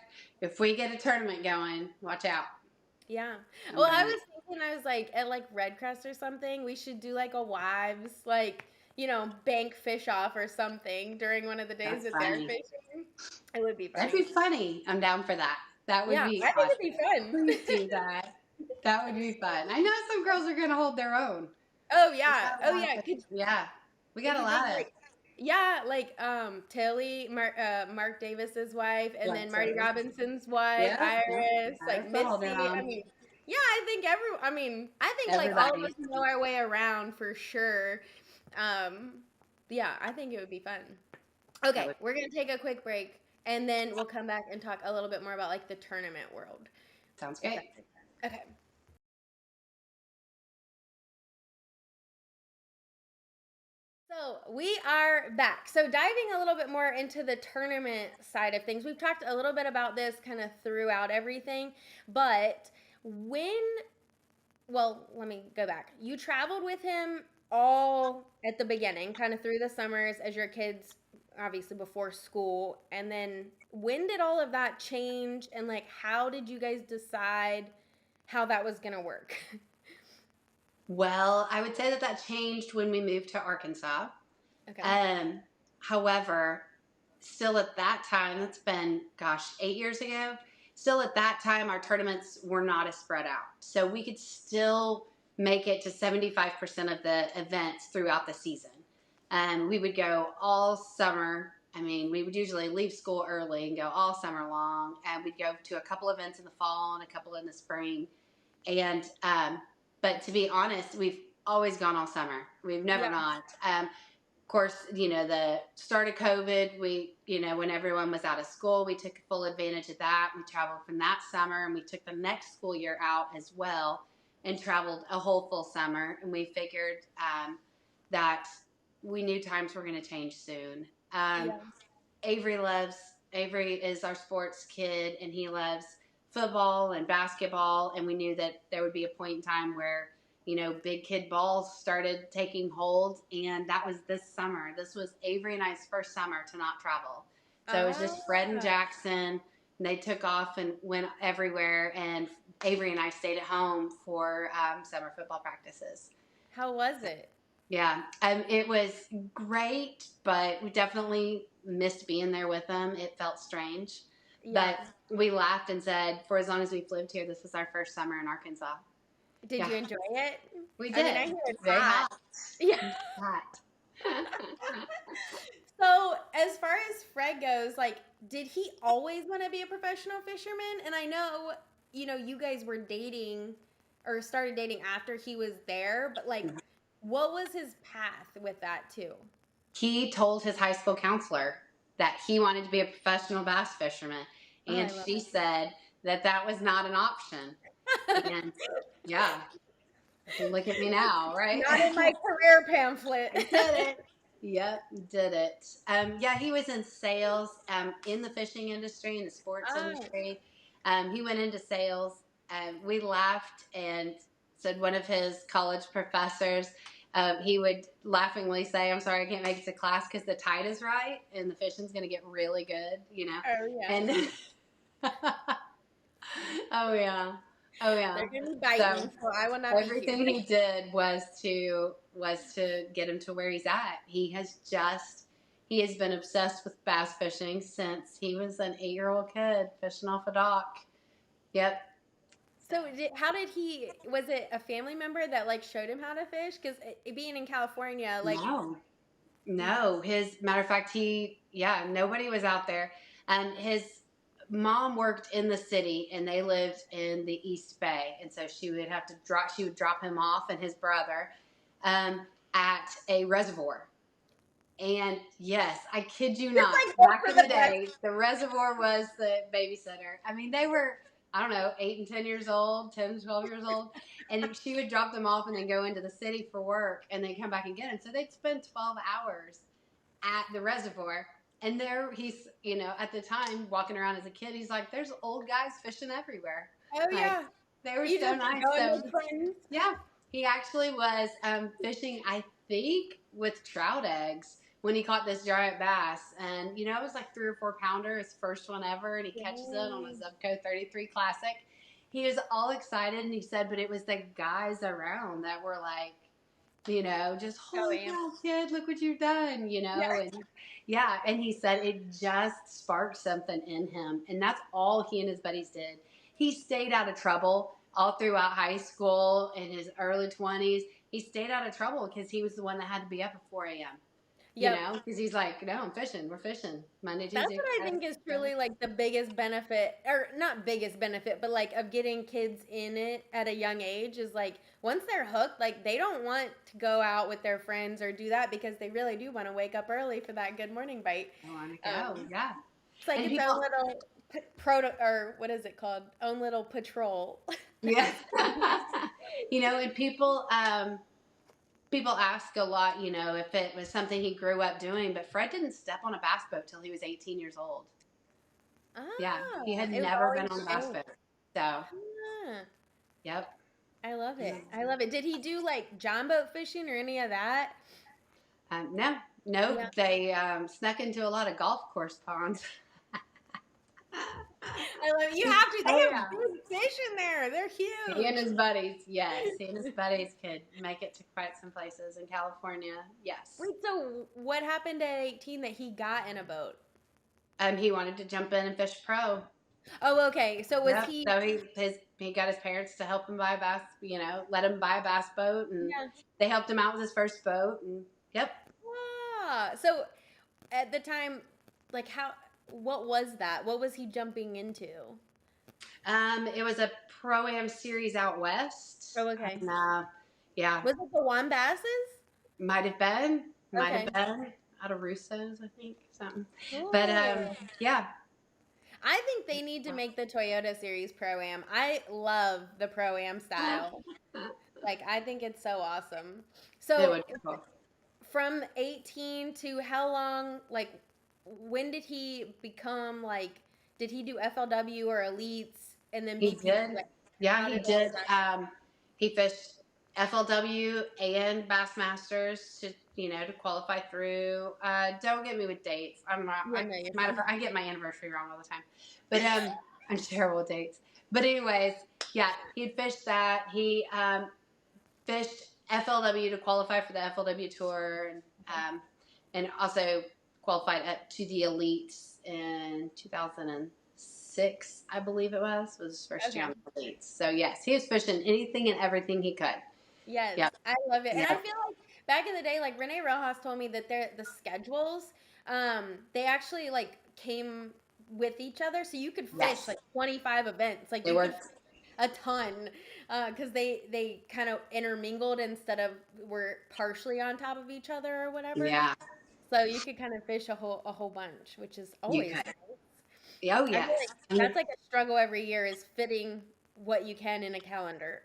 if we get a tournament going, watch out. yeah. I'm Well, I bringing it. was thinking, I was like at like Red Crest or something. We should do like a wives like bank fish off or something during one of the days That's that they're funny. fishing. It would be That'd funny. be funny. I'm down for that. That would Yeah, be I think awesome. it'd be fun. Please do that. That would be fun. I know some girls are gonna hold their own. Oh We yeah. got a Oh lot yeah. of, yeah, we got If a you think lot of like yeah, like Tilly, Mark Davis's wife, and yeah, then Marty Tilly. Robinson's wife, Yeah, yeah. Iris, like Iris will hold her Misty. I own. mean, yeah, I think like all of Everybody. us know our way around for sure. Um, yeah, I think it would be fun. That Okay, would we're gonna take a quick break, and then we'll come back and talk a little bit more about like the tournament world. sounds If great. that's okay. Okay. So we are back. So diving a little bit more into the tournament side of things, we've talked a little bit about this kind of throughout everything, but when, well, let me go back. You traveled with him all at the beginning, kind of through the summers as your kids, obviously before school, and then when did all of that change, and like how did you guys decide how that was going to work? Well, I would say that changed when we moved to Arkansas. Okay. Um, However, still at that time, that's been, gosh, 8 years ago. Still at that time, our tournaments were not as spread out. So we could still make it to 75% of the events throughout the season. We would go all summer. I mean, we would usually leave school early and go all summer long. And we'd go to a couple events in the fall and a couple in the spring. And but to be honest, we've always gone all summer. We've never Yeah. not. Of course, the start of COVID, when everyone was out of school, we took full advantage of that. We traveled from that summer, and we took the next school year out as well and traveled a whole full summer. And we figured that we knew times were going to change soon. Um, Yeah. Avery is our sports kid, and he loves football and basketball. And we knew that there would be a point in time where big kid balls started taking hold, and that was this summer. This was Avery and I's first summer to not travel. So it was just Fred and Ah, Jackson. And they took off and went everywhere, and Avery and I stayed at home for summer football practices. how was it? Yeah, it was great, but we definitely missed being there with them. It felt strange, Yeah. but we laughed and said, for as long as we've lived here, this is our first summer in Arkansas. Did Yeah, you enjoy it? we I mean, did. I hear it's Very hot. hot. Yeah. Hot. So, as far as Fred goes, like, did he always want to be a professional fisherman? And I know, you guys were dating or started dating after he was there, but like, what was his path with that too? He told his high school counselor that he wanted to be a professional bass fisherman, Oh, I and love she said that was not an option. And yeah, look at me now, right? Not in my career pamphlet. I did it. Yep, did it. Yeah, he was in sales in the fishing industry, in the sports Oh, industry. He went into sales. We laughed and said one of his college professors, he would laughingly say, I'm sorry, I can't make it to class because the tide is right and the fishing's going to get really good, you know? oh yeah. And oh, yeah. Oh, They're yeah. gonna bite So me, so I will not be here. everything he did was to get him to where he's at. He has been obsessed with bass fishing since he was an 8-year-old kid fishing off a dock. Yep. So, how did he? Was it a family member that like showed him how to fish? Because being in California, like, No. No. His matter of fact, nobody was out there. And his mom worked in the city and they lived in the East Bay. And so she would drop him off and his brother um, at a reservoir. And yes, I kid you it's not, like back for in the the best. day, the reservoir was the babysitter. I mean, they were, I don't know, 8 and 10 years old, 10, 12 years old. And she would drop them off and then go into the city for work and then come back and get them. So they'd spend 12 hours at the reservoir. And there at the time, walking around as a kid, he's like, there's old guys fishing everywhere. Oh Like, yeah, they were you so just nice. go in So with friends. yeah, he actually was fishing, I think, with trout eggs when he caught this giant bass. And, it was like 3 or 4 pounder, his first one ever, and he catches it on a Dang. Zubco 33 Classic. He was all excited, and he said, but it was the guys around that were like, just Oh holy yeah. cow, kid, look what you've done, Yeah. and yeah, and he said it just sparked something in him, and that's all he and his buddies did. He stayed out of trouble all throughout high school in his early 20s. He stayed out of trouble because he was the one that had to be up at 4 a.m. Yep. Because he's like, no, I'm fishing. We're fishing Monday, That's Tuesday, what I think is Friday. truly like the biggest benefit, or not biggest benefit, but like of getting kids in it at a young age is like once they're hooked, like they don't want to go out with their friends or do that because they really do want to wake up early for that good morning bite. I want to go. Um, Yeah. it's like And its people, own little proto, or what is it called? Own little patrol. yeah. And people ask a lot, if it was something he grew up doing, but Fred didn't step on a bass boat till he was 18 years old. Yeah, Ah, he had it was never been always on a bass changed. boat. So, Ah, yep. I love it. I love it. Did he do like John boat fishing or any of that? No, nope. Yeah. They snuck into a lot of golf course ponds. I love it. You have to. Oh They have yeah. big fish in there. They're He and huge. his buddies, yes. He and his buddies could make it to quite some places in California. Yes. Wait, so what happened at 18 that he got in a boat? He wanted to jump in and fish pro. Oh, okay. So was Yep. he? So he got his parents to help him buy a bass, let him buy a bass boat, and Yeah. they helped him out with his first boat. And yep. Ah, so at the time, like how? What was that? What was he jumping into? It was a pro-am series out west, Oh, okay. and yeah, Was it the Wombasses? might have been, Okay. out of Russo's, I think, something. But Cool. yeah, I think they need to make the Toyota Series Pro Am. I love the Pro Am style. Like, I think it's so awesome. it So, would be cool. from 18 to how long, like, when did he become, like, did he do FLW or Elites and then He BP? did. Like, Yeah, how he did all of did. that? He fished FLW and Bassmasters to qualify through. Don't get me with dates. I'm not. Yeah, no, you're Matter of fine. fact, I get my anniversary wrong all the time. But I'm terrible with dates. But anyways, yeah, he'd fished that. He fished FLW to qualify for the FLW tour, and also qualified to the elites in 2006, I believe it was his first year Okay. on the elites. So yes, he was fishing anything and everything he could. Yes, Yep. I love it. And I Yep. feel like back in the day, like Renee Rojas told me that the schedules, they actually like came with each other. So you could fish Yes. like 25 events. Like They you were. could a ton because they kind of intermingled instead of were partially on top of each other or whatever. Yeah. So you could kind of fish a whole bunch, which is You always could. nice. Oh I feel yes. like that's like a struggle every year is fitting what you can in a calendar.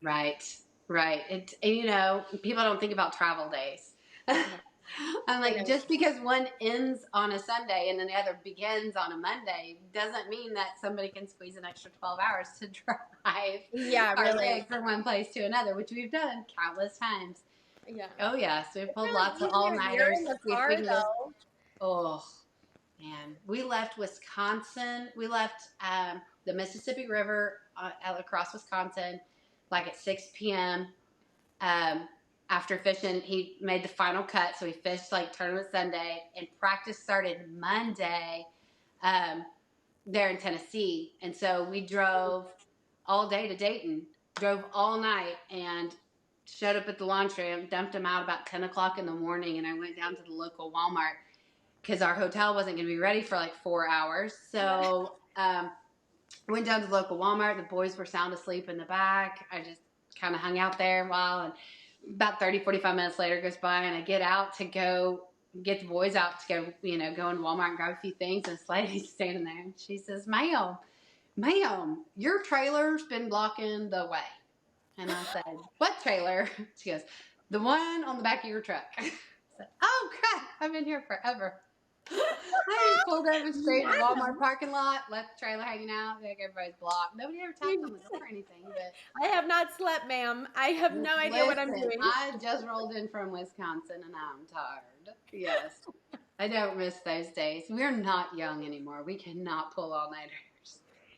Right, right. And, you know, people don't think about travel days. No, I'm I like, know. just because one ends on a Sunday and then the other begins on a Monday doesn't mean that somebody can squeeze an extra 12 hours to drive Yeah, our really. rig from one place to another, which we've done countless times. Yeah. Oh, yes, we've It pulled sounds lots of all easier here nighters. in the If car, we can just, though. oh, man. We left Wisconsin. We left the Mississippi River across Wisconsin like at 6 p.m. Um, after fishing, he made the final cut, so he fished like tournament Sunday, and practice started Monday there in Tennessee. And so we drove all day to Dayton, drove all night, and showed up at the launch ramp, dumped him out about 10 o'clock in the morning, and I went down to the local Walmart because our hotel wasn't going to be ready for like 4 hours. Yeah. So went down to the local Walmart. The boys were sound asleep in the back. I just kind of hung out there a while, and about 30, 45 minutes later goes by, and I get out to go get the boys out to go, you know, go in Walmart and grab a few things. And this lady's standing there, and she says, ma'am, your trailer's been blocking the way. And I said, what trailer? She goes, the one on the back of your truck. I said, oh, crap, I've been here forever. I just pulled over straight in the Walmart Madam, parking lot, left the trailer hanging out, like everybody's blocked. Nobody ever tapped on you- the door or anything, but I have not slept, ma'am. I have no idea what I'm listen, doing. I just rolled in from Wisconsin and I'm tired. Yes. I don't miss those days. We're not young anymore. We cannot pull all nighters.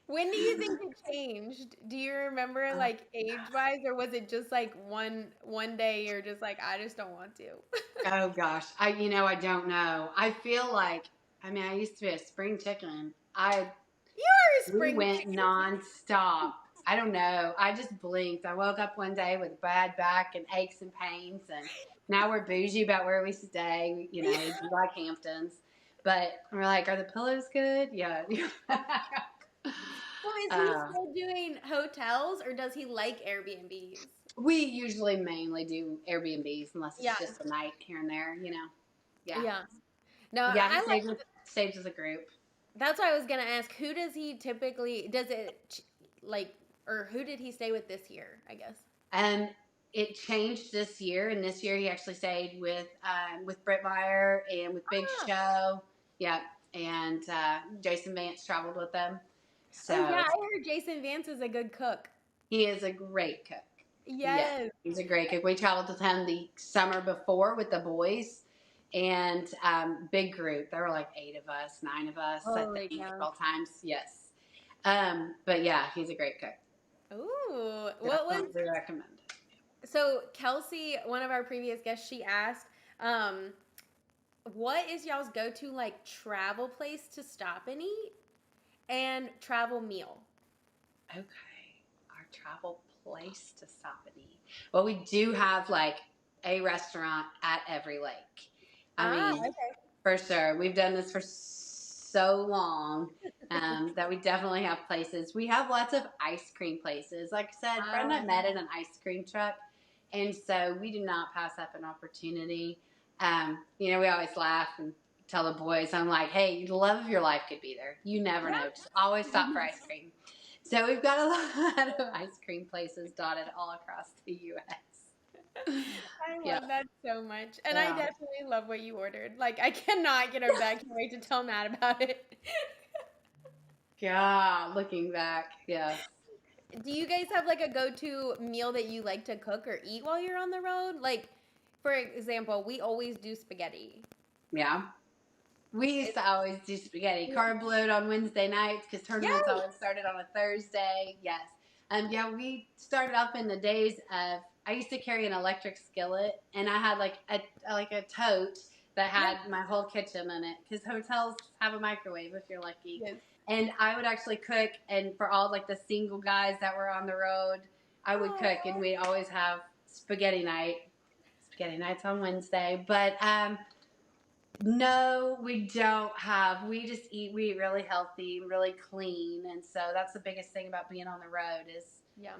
When do you think it changed? Do you remember, like, age-wise, or was it just like one day you're just like, I just don't want to? Oh gosh. I don't know. I feel like I used to be a spring chicken. I You are a We spring went chicken. nonstop. I don't know. I just blinked. I woke up one day with bad back and aches and pains, and now we're bougie about where we stay. You know, we do like Hamptons, but we're like, are the pillows good? Yeah. So is he uh, still doing hotels, or does he like Airbnbs? we usually mainly do Airbnbs unless Yeah, it's just a night here and there. You know. Yeah. yeah. No, Yeah. He I like. stays with a group. That's why I was gonna ask. Who does he typically? Does it like, or who did he stay with this year? I guess. And it changed this year, and this year he actually stayed with Britt Meyer and with Big Ah. Show. Yeah, and Jason Vance traveled with them. Oh yeah, So I heard Jason Vance is a good cook. he is a great cook. Yes, Yes. he's a great cook. We traveled with him the summer before with the boys, and big group. There were like 8 of us, 9 of us, I Holy think, cow. all times. Yes, but yeah, he's a great cook. Ooh, what was Definitely recommend. so Kelsey, one of our previous guests, she asked, um, what is y'all's go-to like travel place to stop and eat and travel meal? Okay, our travel place to stop and eat. Well, we do have like a restaurant at every lake. I Ah, mean, okay. for sure. We've done this for so long that we definitely have places. We have lots of ice cream places. Like I said, friend I met in an ice cream truck, and so we do not pass up an opportunity. We always laugh and tell the boys, I'm like, hey, the love of your life could be there. You never know. Just always stop for ice cream. So we've got a lot of ice cream places dotted all across the U.S. I Yeah, love that so much. And I yeah, definitely love what you ordered. Like, I cannot get over that. I can't wait to tell Matt about it. yeah. Looking back, yes, Do you guys have like a go-to meal that you like to cook or eat while you're on the road? Like, for example, we always do spaghetti. yeah. We used It's, to always do spaghetti carb load on Wednesday nights because tournaments yes. always started on a Thursday. Yes, yeah. We started off in the days of. I used to carry an electric skillet, and I had like a tote that Yeah. had my whole kitchen in it because hotels have a microwave if you're lucky. Yes. And I would actually cook, and for all like the single guys that were on the road, I would cook, and Aw. we'd always have spaghetti night. Spaghetti nights on Wednesday, but no, we don't have. We eat really healthy, really clean, and so that's the biggest thing about being on the road is Yeah.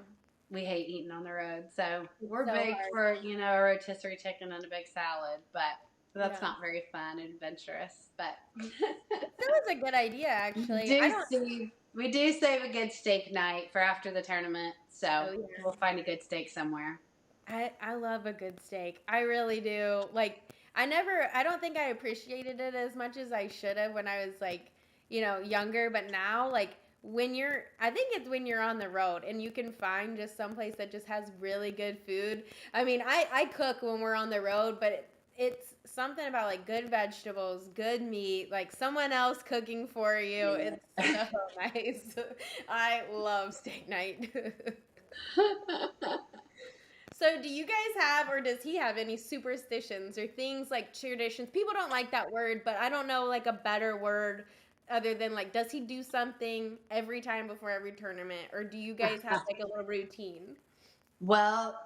we hate eating on the road. So It's we're so big hard. for a rotisserie chicken and a big salad, but that's Yeah. not very fun and adventurous. But That was a good idea, actually. I do don't. see. We do save a good steak night for after the tournament, so Oh yeah. we'll find a good steak somewhere. I love a good steak. I really do. Like I don't think I appreciated it as much as I should have when I was like, younger, but now like I think it's when you're on the road and you can find just someplace that just has really good food. I mean, I cook when we're on the road, but it's something about like good vegetables, good meat, like someone else cooking for you. It's so nice. I love steak night. So, do you guys have, or does he have any superstitions or things like traditions? People don't like that word, but I don't know like a better word other than like, does he do something every time before every tournament, or do you guys have like a little routine? Well,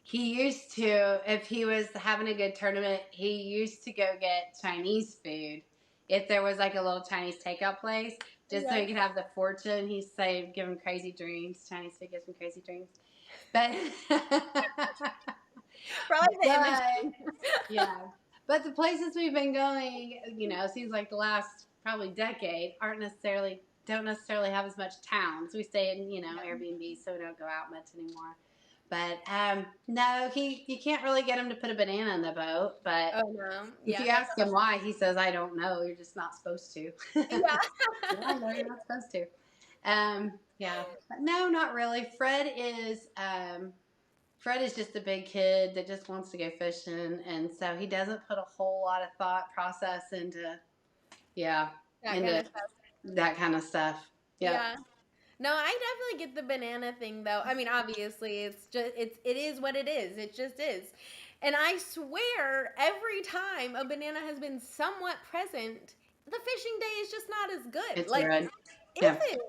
he used to, if he was having a good tournament, he used to go get Chinese food. If there was like a little Chinese takeout place, just so Yeah. he could have the fortune, he say give him crazy dreams. Chinese food gives him crazy dreams. But Probably the but imagery. yeah. But the places we've been going, seems like the last probably decade don't necessarily have as much towns. We stay in, Airbnb, so we don't go out much anymore. But no, you can't really get him to put a banana in the boat. But Oh no, if yeah, you that's ask him why, he says, "I don't know. You're just not supposed to." yeah. Yeah, no, you're not supposed to. Yeah, but no, not really. Fred is just a big kid that just wants to go fishing, and so he doesn't put a whole lot of thought process yeah, That kind into of stuff. that kind of stuff. Yep. Yeah. No, I definitely get the banana thing though. I mean, obviously, it is what it is. It just is. And I swear every time a banana has been somewhat present, the fishing day is just not as good. It's Like, red. is Yeah. it?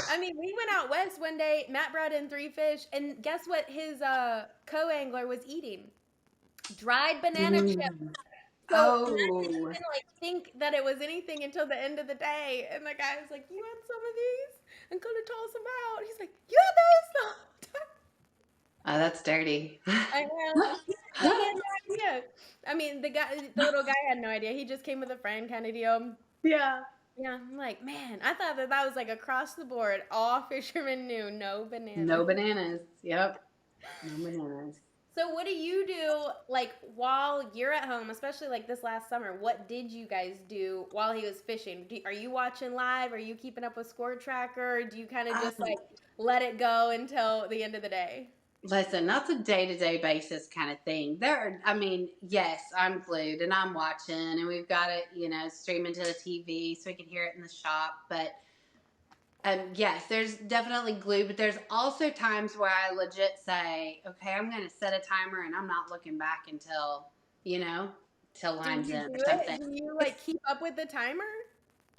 I mean, we went out west one day, Matt brought in 3 fish, and guess what his co-angler was eating? Dried banana chips. Mm. So Matt didn't Oh, even like think that it was anything until the end of the day. And the guy was like, "You want some of these?" And gonna toss them out. He's like, "You had those?" that's dirty. I know. He had no idea. I mean, the little guy had no idea. He just came with a friend kind of deal. Yeah. Yeah, I'm like, man, I thought that was like across the board. All fishermen knew no No bananas. bananas. Yep. No bananas. So what do you do like while you're at home, especially like this last summer? What did you guys do while he was fishing? Are you watching live? Are you keeping up with score tracker? Or do you kind of just Um, like let it go until the end of the day? Listen, that's a day to day basis kind of thing. I mean, yes, I'm glued and I'm watching, and we've got it, streaming to the TV so we can hear it in the shop. But yes, there's definitely glue, but there's also times where I legit say, okay, I'm going to set a timer and I'm not looking back until, you know, till Do line's you in do or it? something. Do you It's, like keep up with the timer?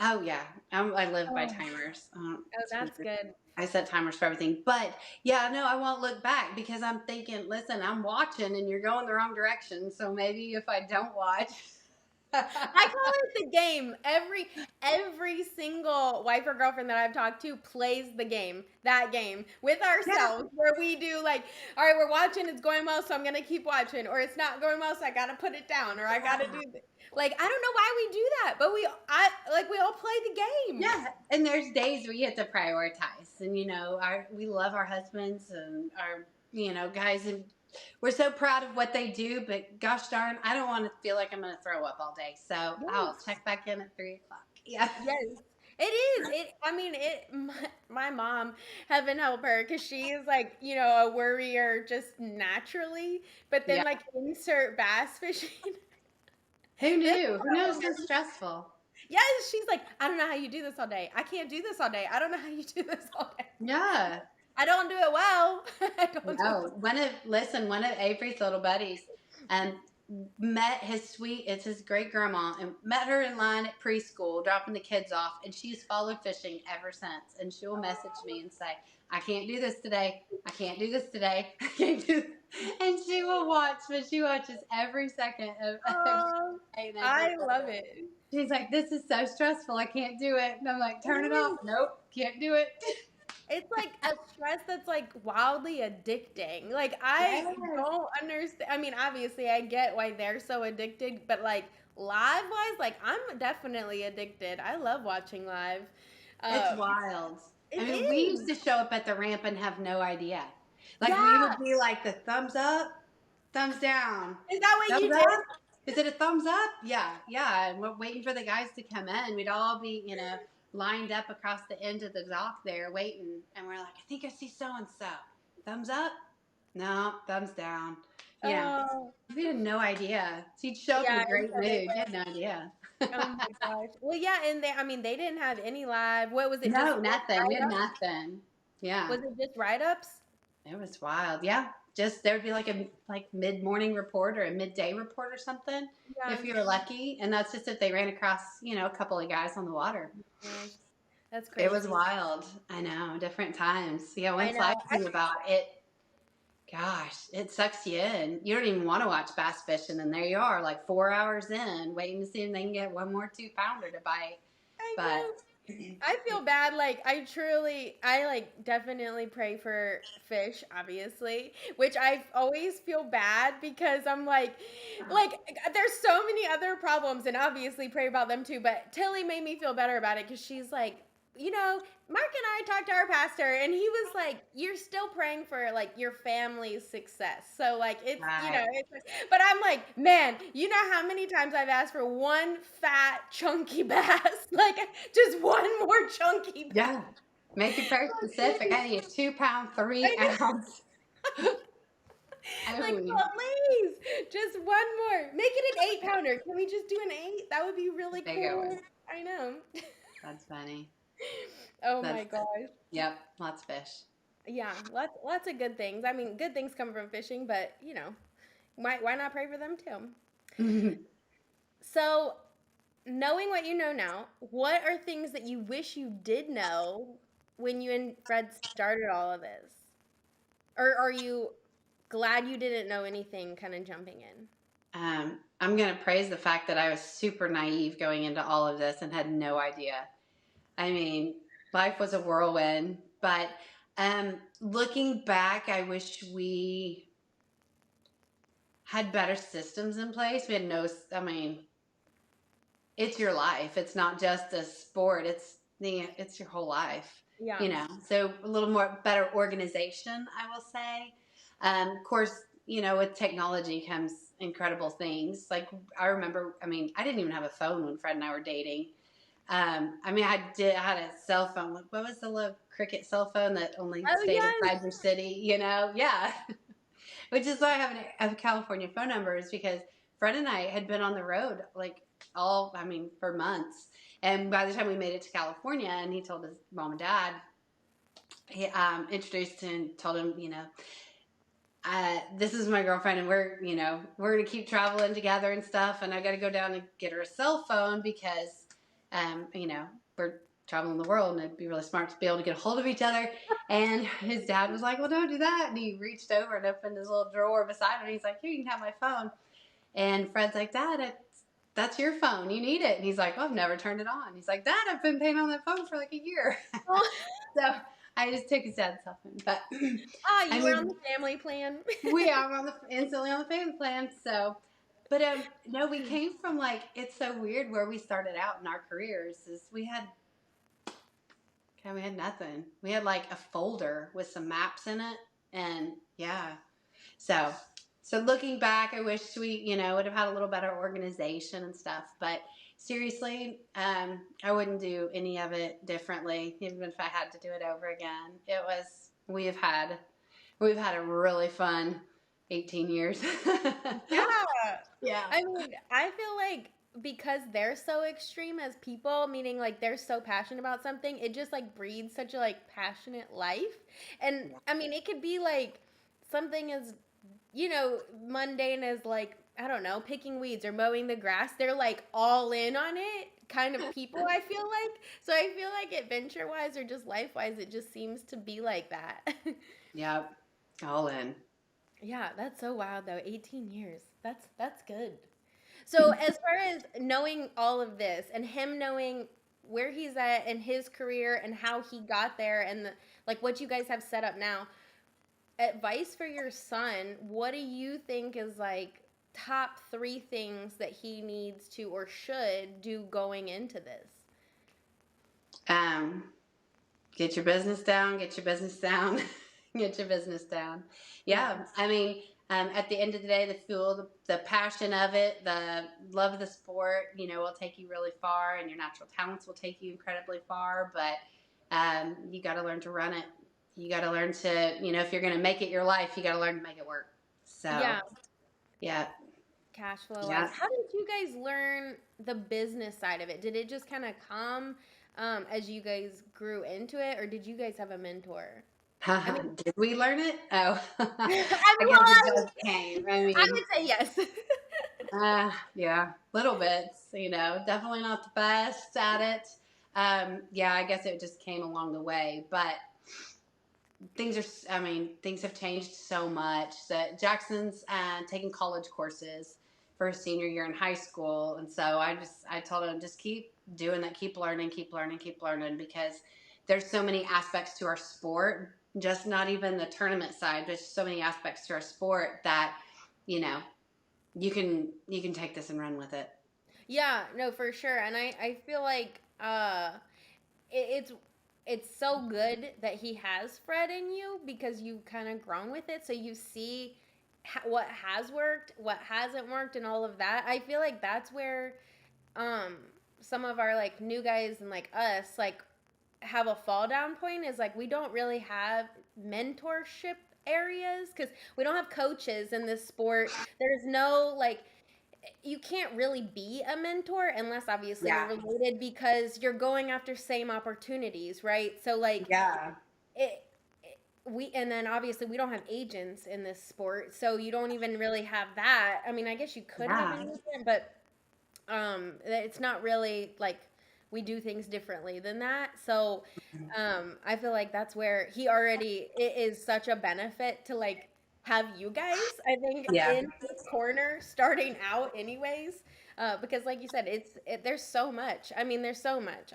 oh, yeah, I live by Oh, timers. oh, It's that's weird. good. I set timers for everything. But yeah, no, I won't look back because I'm thinking, listen, I'm watching and you're going the wrong direction. So maybe if I don't watch. I call it the game. Every single wife or girlfriend that I've talked to plays the game, that game with Yeah. ourselves, where we do like, all right, we're watching, it's going well, so I'm gonna keep watching, or it's not going well, so I gotta put it down, or I gotta do this. Like I don't know why we do that, but we all play the game. Yeah, and there's days where you have to prioritize, and we love our husbands and our guys, and we're so proud of what they do. But gosh darn, I don't want to feel like I'm going to throw up all day, so I'll Yes. check back in at 3 o'clock. Yeah, Yes. It is. I mean, my mom, heaven help her, because she is like, a worrier just naturally. But then, yeah. like, insert bass fishing. Who This is knew? Who knows? So how stressful. yes, she's like, I don't know how you do this all day. I can't do this all day. I don't know how you do this all day. Yeah. I don't do it well. I don't do No, it. one of Avery's little buddies, um, it's his great grandma, and met her in line at preschool, dropping the kids off, and she's followed fishing ever since. And she will message me and say, "I can't do this today. I can't do this today. I can't do." And she will watch, but she watches every second of every Oh, day and every I love minute. it. She's like, "This is so stressful. I can't do it." And I'm like, It "Turn it off." is. Nope, can't do it. It's like a stress that's like wildly addicting. Like I Yes. don't understand. I mean, obviously I get why they're so addicted, but like Live wise, like I'm definitely addicted. I love watching live. It's Um, wild. I it mean, we used is. to show up at the ramp and have no idea. Like we Yeah. would be like the thumbs up, thumbs down, Is that what thumbs you did? up. Is it a thumbs up? Yeah, yeah. And we're waiting for the guys to come in. We'd all be, lined up across the end of the dock there waiting. And we're like, I think I see so and so. Thumbs up? No, thumbs down. You know, Oh, we had no idea. So you'd show up in yeah. a And great so they mood. You would. had no idea. Oh my gosh. Well, yeah, and they. I mean, they didn't have any live. What was it? Just No, nothing. We write had ups? nothing. Yeah. Was it just write ups? It was wild. Yeah. Just there would be like a mid morning report or a midday report or something if Yeah. you were lucky. And that's just if they ran across, a couple of guys on the water. Gosh, that's It was crazy. wild. I know. Different times. Yeah. I Once know. life came about, gosh, it sucks you in. You don't even want to watch bass fishing. And there you are, like 4 hours in, waiting to see if they can get one more 2-pounder to bite. I But know. I feel bad. Like I like definitely pray for fish, obviously, which I always feel bad because I'm like there's so many other problems, and obviously pray about them too. But Tilly made me feel better about it because she's like, Mark and I talked to our pastor, and he was like, "You're still praying for like your family's success." So like right. but I'm like, man, you know how many times I've asked for one fat chunky bass, like just one more chunky bass. Yeah. Make it very specific. I need a 2-pound, I three know. ounce. Like, Oh, please, just one more. Make it an 8-pounder. Can we just do an 8? That would be really bigger one. cool. I know. That's funny. Oh That's my gosh. Yep, lots of fish. Yeah, lots of good things. I mean, good things come from fishing, but why not pray for them too? So, knowing what you know now, what are things that you wish you did know when you and Fred started all of this? Or are you glad you didn't know anything kind of jumping in? I'm going to praise the fact that I was super naive going into all of this and had no idea. I mean, life was a whirlwind, but looking back, I wish we had better systems in place. We had no, I mean, it's your life. It's not just a sport. It's your whole life. Yeah. So a little more better organization, I will say. Of course, with technology comes incredible things. Like I remember, I mean, I didn't even have a phone when Fred and I were dating. I mean, I had a cell phone. What was the little cricket cell phone that only Oh stayed yes. inside your city? Yeah. Which is why I have a California phone number, is because Fred and I had been on the road for months. And by the time we made it to California and he told his mom and dad, he introduced and told him, this is my girlfriend and we're going to keep traveling together and stuff. And I got to go down and get her a cell phone because, we're traveling the world and it'd be really smart to be able to get a hold of each other. And his dad was like, well, don't do that. And he reached over and opened his little drawer beside him. And he's like, here, you can have my phone. And Fred's like, Dad, that's your phone. You need it. And he's like, well, I've never turned it on. He's like, Dad, I've been paying on that phone for like a year. Oh, So I just took his dad's cell phone. But I you were on the mean, family plan. we are instantly on the family plan. So, but no, we came from it's so weird where we started out in our careers is we had nothing. We had like a folder with some maps in it, and yeah. So looking back, I wish we, would have had a little better organization and stuff. But seriously, I wouldn't do any of it differently, even if I had to do it over again. We've had a really fun 18 years. Yeah. Yeah. I mean, I feel like because they're so extreme as people, meaning like they're so passionate about something, it just like breeds such a like passionate life. And I mean, it could be like something as, mundane as like, I don't know, picking weeds or mowing the grass. They're like all in on it kind of people, I feel like. So I feel like adventure wise or just life wise, it just seems to be like that. Yep. All in. Yeah, that's so wild though. 18 years. That's good. So as far as knowing all of this and him knowing where he's at in his career and how he got there and like what you guys have set up now, advice for your son, what do you think is like top 3 things that he needs to or should do going into this? Um, get your business down, get your business down, get your business down. Yeah. Yeah, I mean, at the end of the day, the fuel, the passion of it, the love of the sport, will take you really far, and your natural talents will take you incredibly far. But you got to learn to run it. You got to learn to, if you're going to make it your life, you got to learn to make it work. So, Yeah. yeah, Cash flow wise. yeah. How did you guys learn the business side of it? Did it just kind of come as you guys grew into it, or did you guys have a mentor? I mean, Did we learn it? Oh, I I mean, guess it just came. I I mean, would say yes. yeah, little bits, definitely not the best at it. Yeah, I guess it just came along the way, but things have changed so much that Jackson's taking college courses for his senior year in high school. And so I told him, just keep doing that, keep learning, keep learning, keep learning, because there's so many aspects to our sport, just not even the tournament side, there's so many aspects to our sport that, you know, you can take this and run with it. Yeah, no, for sure. And I feel like it's it's so good that he has Fred in you because you've kind of grown with it, so you see what has worked, what hasn't worked, and all of that. I feel like that's where um some of our like new guys and like us like have a fall down point is like we don't really have mentorship areas because we don't have coaches in this sport. There's no like you can't really be a mentor unless obviously you're Yeah. related because you're going after same opportunities, right? So like Yeah. it we and then obviously we don't have agents in this sport, so you don't even really have that. I mean, I guess you could have an Yeah. agent, but it's not really like we do things differently than that. So I feel like that's where he already it is such a benefit to like have you guys, I think, Yeah. in his corner starting out anyways. Because like you said, there's so much. I mean, there's so much.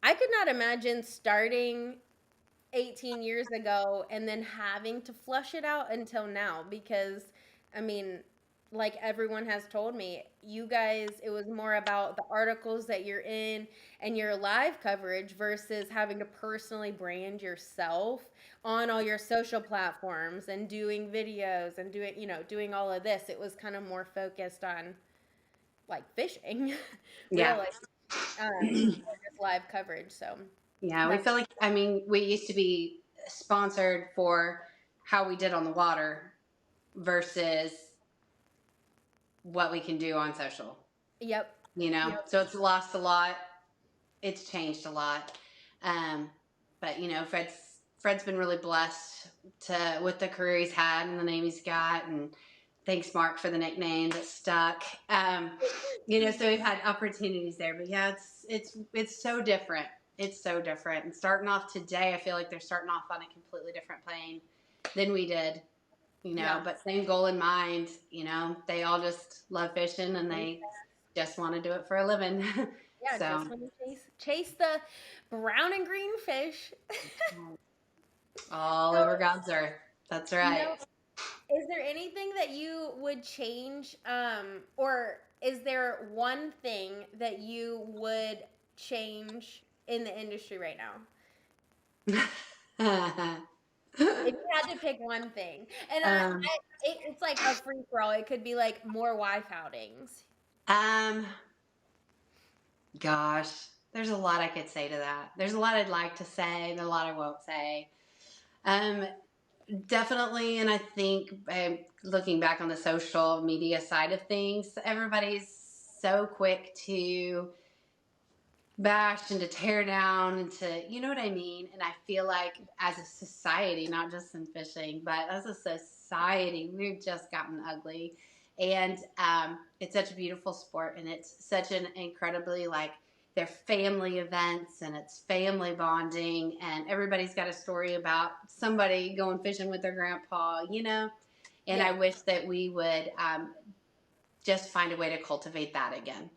I could not imagine starting 18 years ago and then having to flush it out until now because I mean, like everyone has told me, you guys, it was more about the articles that you're in and your live coverage versus having to personally brand yourself on all your social platforms and doing videos and doing all of this. It was kind of more focused on like fishing, Yeah. really, or just live coverage. So Yeah, we that's, feel like, we used to be sponsored for how we did on the water versus what we can do on social, yep, yep. So it's lost a lot. It's changed a lot. Um, but Fred's been really blessed with the career he's had and the name he's got, and thanks Mark for the nickname that stuck. So we've had opportunities there, but yeah, it's so different. It's so different. And starting off today, I feel like they're starting off on a completely different plane than we did. Yeah. But same goal in mind. They all just love fishing and they just want to do it for a living. Yeah, So just want to chase the brown and green fish. all So, over God's earth. That's you right. know, is there anything that you would change, or is there one thing that you would change in the industry right now? If you had to pick one thing, and um, it's like a free for all. It could be like more wife outings. um, Gosh, there's a lot I could say to that. There's a lot I'd like to say, and a lot I won't say. Um, Definitely, and I think looking back on the social media side of things, everybody's so quick to bash and to tear down and to, you know what I mean? And I feel like as a society, not just in fishing, but as a society, we've just gotten ugly. And it's such a beautiful sport, and it's such an incredibly like they're family events and it's family bonding, and everybody's got a story about somebody going fishing with their grandpa. And I Yeah, wish that we would just find a way to cultivate that again,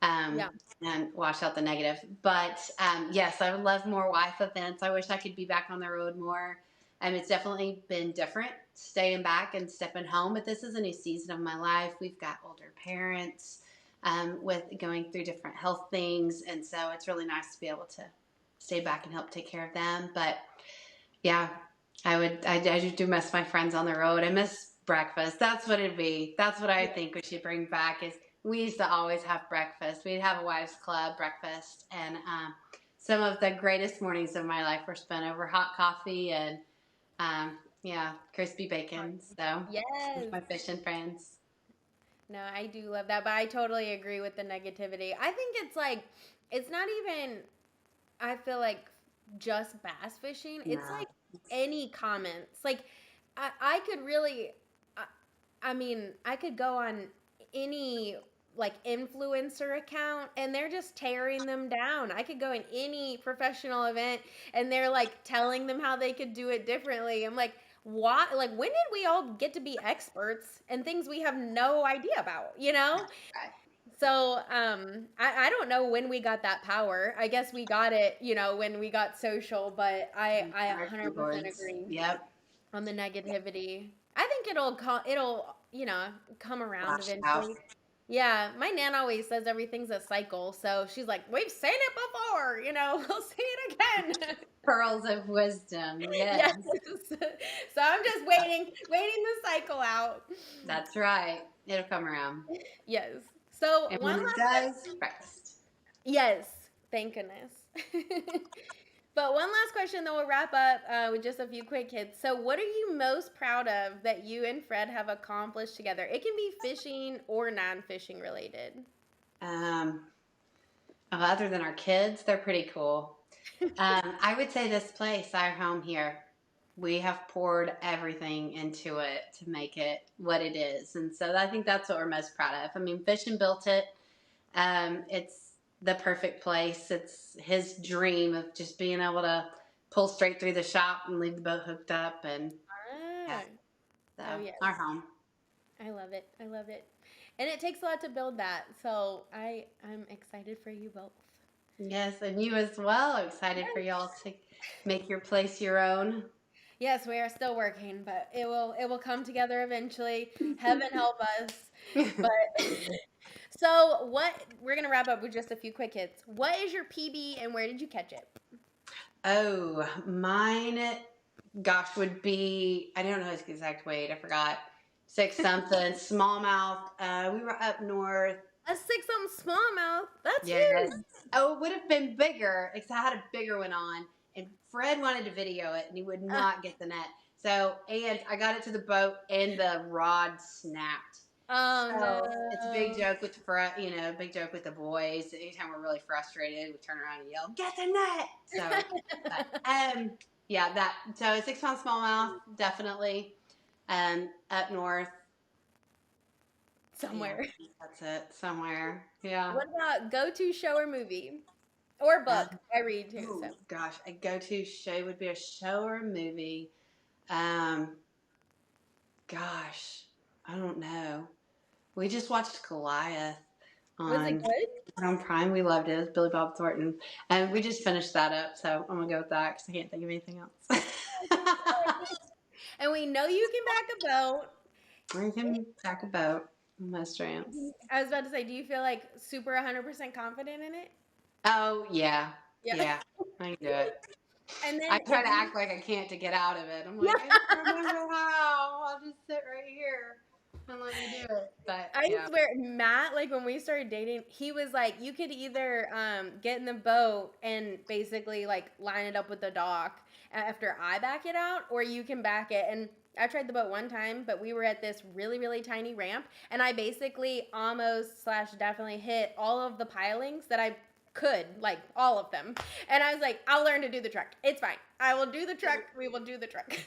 um, yeah, and wash out the negative. But yes, I would love more wife events. I wish I could be back on the road more. It's definitely been different staying back and stepping home, but this is a new season of my life. We've got older parents with going through different health things, and so it's really nice to be able to stay back and help take care of them. But yeah, I do miss my friends on the road. I miss breakfast. That's what it'd be. That's what I think we should bring back is we used to always have breakfast. We'd have a wives club breakfast, and some of the greatest mornings of my life were spent over hot coffee and yeah, crispy bacon. So with Yes. my fishing friends. No, I do love that, but I totally agree with the negativity. I think it's like, it's not even, I feel like, just bass fishing. It's No. like any comments. Like, I could really, I, I mean, I could go on any like influencer account and they're just tearing them down. I could go in any professional event and they're like telling them how they could do it differently. I'm like, why? Like, when did we all get to be experts and things we have no idea about, you know? Right. So, I don't know when we got that power. I guess we got it, when we got social, but I Our 100% keyboards. agree Yep. on the negativity. I think it'll come around Wash out. eventually. Yeah, my nan always says everything's a cycle, so she's like, "We've seen it before, we'll see it again." Pearls of wisdom. Yes. Yes. So I'm just waiting the cycle out. That's right. It'll come around. Yes. So And one when it last does, rest. Yes, thank goodness. But one last question, then we'll wrap up with just a few quick hits. So, what are you most proud of that you and Fred have accomplished together? It can be fishing or non-fishing related. Um, Other than our kids, they're pretty cool. I would say this place, our home here, we have poured everything into it to make it what it is. And so I think that's what we're most proud of. I mean, Fishing built it. It's the perfect place. It's his dream of just being able to pull straight through the shop and leave the boat hooked up. And yeah, Ah, so oh yes, our home. I love it. I love it, and it takes a lot to build that. So I'm excited for you both. Yes, and you as well. Excited for y'all to make your place your own. Yes, we are still working, but it will come together eventually. Heaven help us. But so what we're gonna wrap up with just a few quick hits. What is your PB and where did you catch it? Oh, mine, gosh, would be, I don't know his exact weight. I forgot. Six something, smallmouth. We were up north. A 6 on smallmouth. That's Yes. huge. Oh, it would have been bigger, except I had a bigger one on. And Fred wanted to video it, and he would Uh, not get the net. So, and I got it to the boat, and the rod snapped. oh So it's a big no. joke with big joke with the boys. Anytime we're really frustrated, we turn around and yell, "Get the net!" So, but, yeah, that. So 6 pound smallmouth, definitely. Up north, yeah, Somewhere. that's it. Somewhere, yeah. What about go-to show or movie? Or Uh, book? I read too, so. oh gosh, a go-to show would be a show or a movie. Um, Gosh, I don't know. We just watched Goliath Was it on good? Prime. We loved it. It was Billy Bob Thornton, and we just finished that up. So I'm gonna go with that because I can't think of anything else. And we know you can back a boat. We can talk about most ramps. I was about to say, do you feel like super 100% confident in it? Oh yeah, Yeah. yeah, I can do it. And I then try if to you act like I can't to get out of it. I'm Yeah. like, I don't remember how. I'll just sit right here and let you do it. But I yeah, swear, Matt, like when we started dating, he was like, you could either get in the boat and basically like line it up with the dock after I back it out, or you can back it. And I tried the boat one time, but we were at this really, really tiny ramp, and I basically almost slash definitely hit all of the pilings that I could, like all of them. And I was like, I'll learn to do the truck. It's fine. I will do the truck. We will do the truck.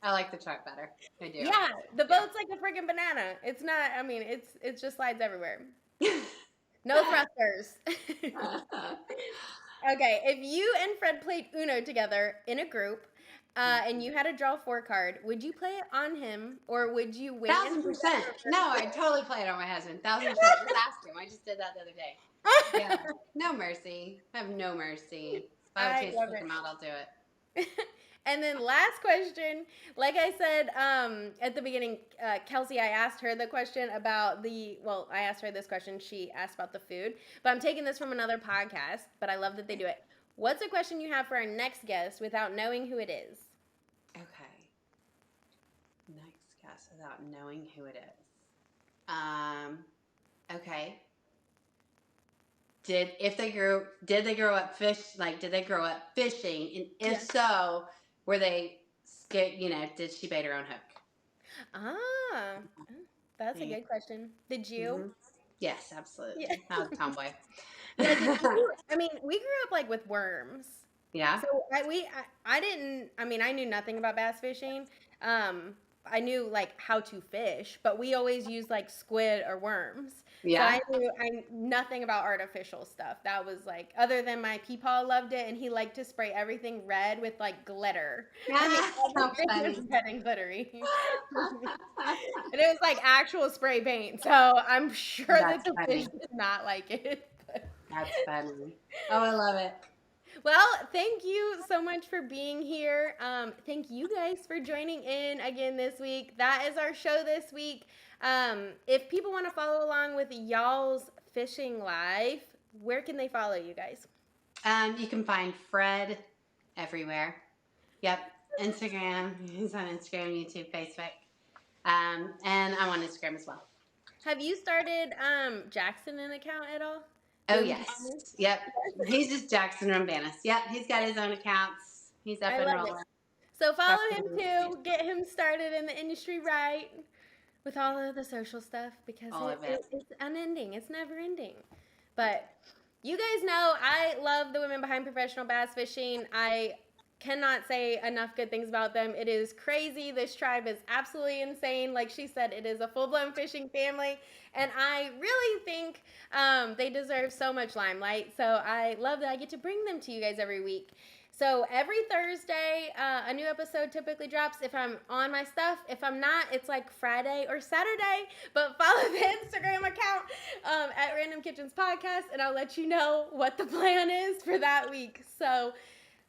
I like the truck better. I do. Yeah, the Yeah. boat's like a freaking banana. It's not. I mean, it's just slides everywhere. No thrusters. Okay, if you and Fred played Uno together in a group, and you had a draw four card, would you play it on him or would you wait Thousand until percent. No, I totally play it on my husband. 1,000%. Just ask him. I just did that the other day. Yeah. No mercy. I have no mercy. If I have a I chance to love take him out, I'll do it. it. And then last question, like I said at the beginning, Kelsey, I asked her the question about I asked her this question. She asked about the food, but I'm taking this from another podcast, but I love that they do it. What's a question you have for our next guest without knowing who it is? Okay. Next guess without knowing who it is. Okay. Did they grow up did they grow up fishing? And if Yes. so, were they scared, did she bait her own hook? Ah, that's a Yeah. good question. Did you? Hmm. Yes, Yeah. absolutely. I was a tomboy. Yeah, did you? I mean, we grew up like with worms. Yeah. So I didn't. I mean, I knew nothing about bass fishing. Um, I knew like how to fish, but we always used like squid or worms. So Yeah. I nothing about artificial stuff. That was like other than my peepaw loved it, and he liked to spray everything red with like glitter. I mean, Ah, how everything was funny. red and glittery. And it was like actual spray paint. So I'm sure that That's the fish funny. did not like it. That's funny. Oh, I love it. Well, thank you so much for being here. Thank you guys for joining in again this week. That is our show this week. If people want to follow along with y'all's fishing life, where can they follow you guys? You can find Fred everywhere. Yep. Instagram. He's on Instagram, YouTube, Facebook. And I'm on Instagram as well. Have you started Jackson an account at all? Oh, The yes. Roumbanis? Yep. He's just Jackson Roumbanis. Yep. He's got his own accounts. He's up I and love it. rolling. So follow him Definitely. too. Get him started in the industry right with all of the social stuff because All of it. it's unending. It's never ending. But you guys know I love the women behind professional bass fishing. I cannot say enough good things about them. It is crazy. This tribe is absolutely insane. Like she said, it is a full blown fishing family. And I really think they deserve so much limelight. So I love that I get to bring them to you guys every week. So every Thursday, a new episode typically drops if I'm on my stuff. If I'm not, it's like Friday or Saturday. But follow the Instagram account at Random Kitchens Podcast, and I'll let you know what the plan is for that week. So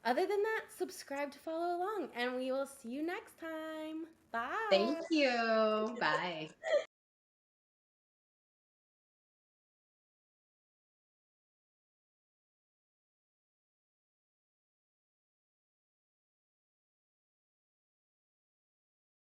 other than that, subscribe to follow along, and we will see you next time. Bye. Thank you. Bye.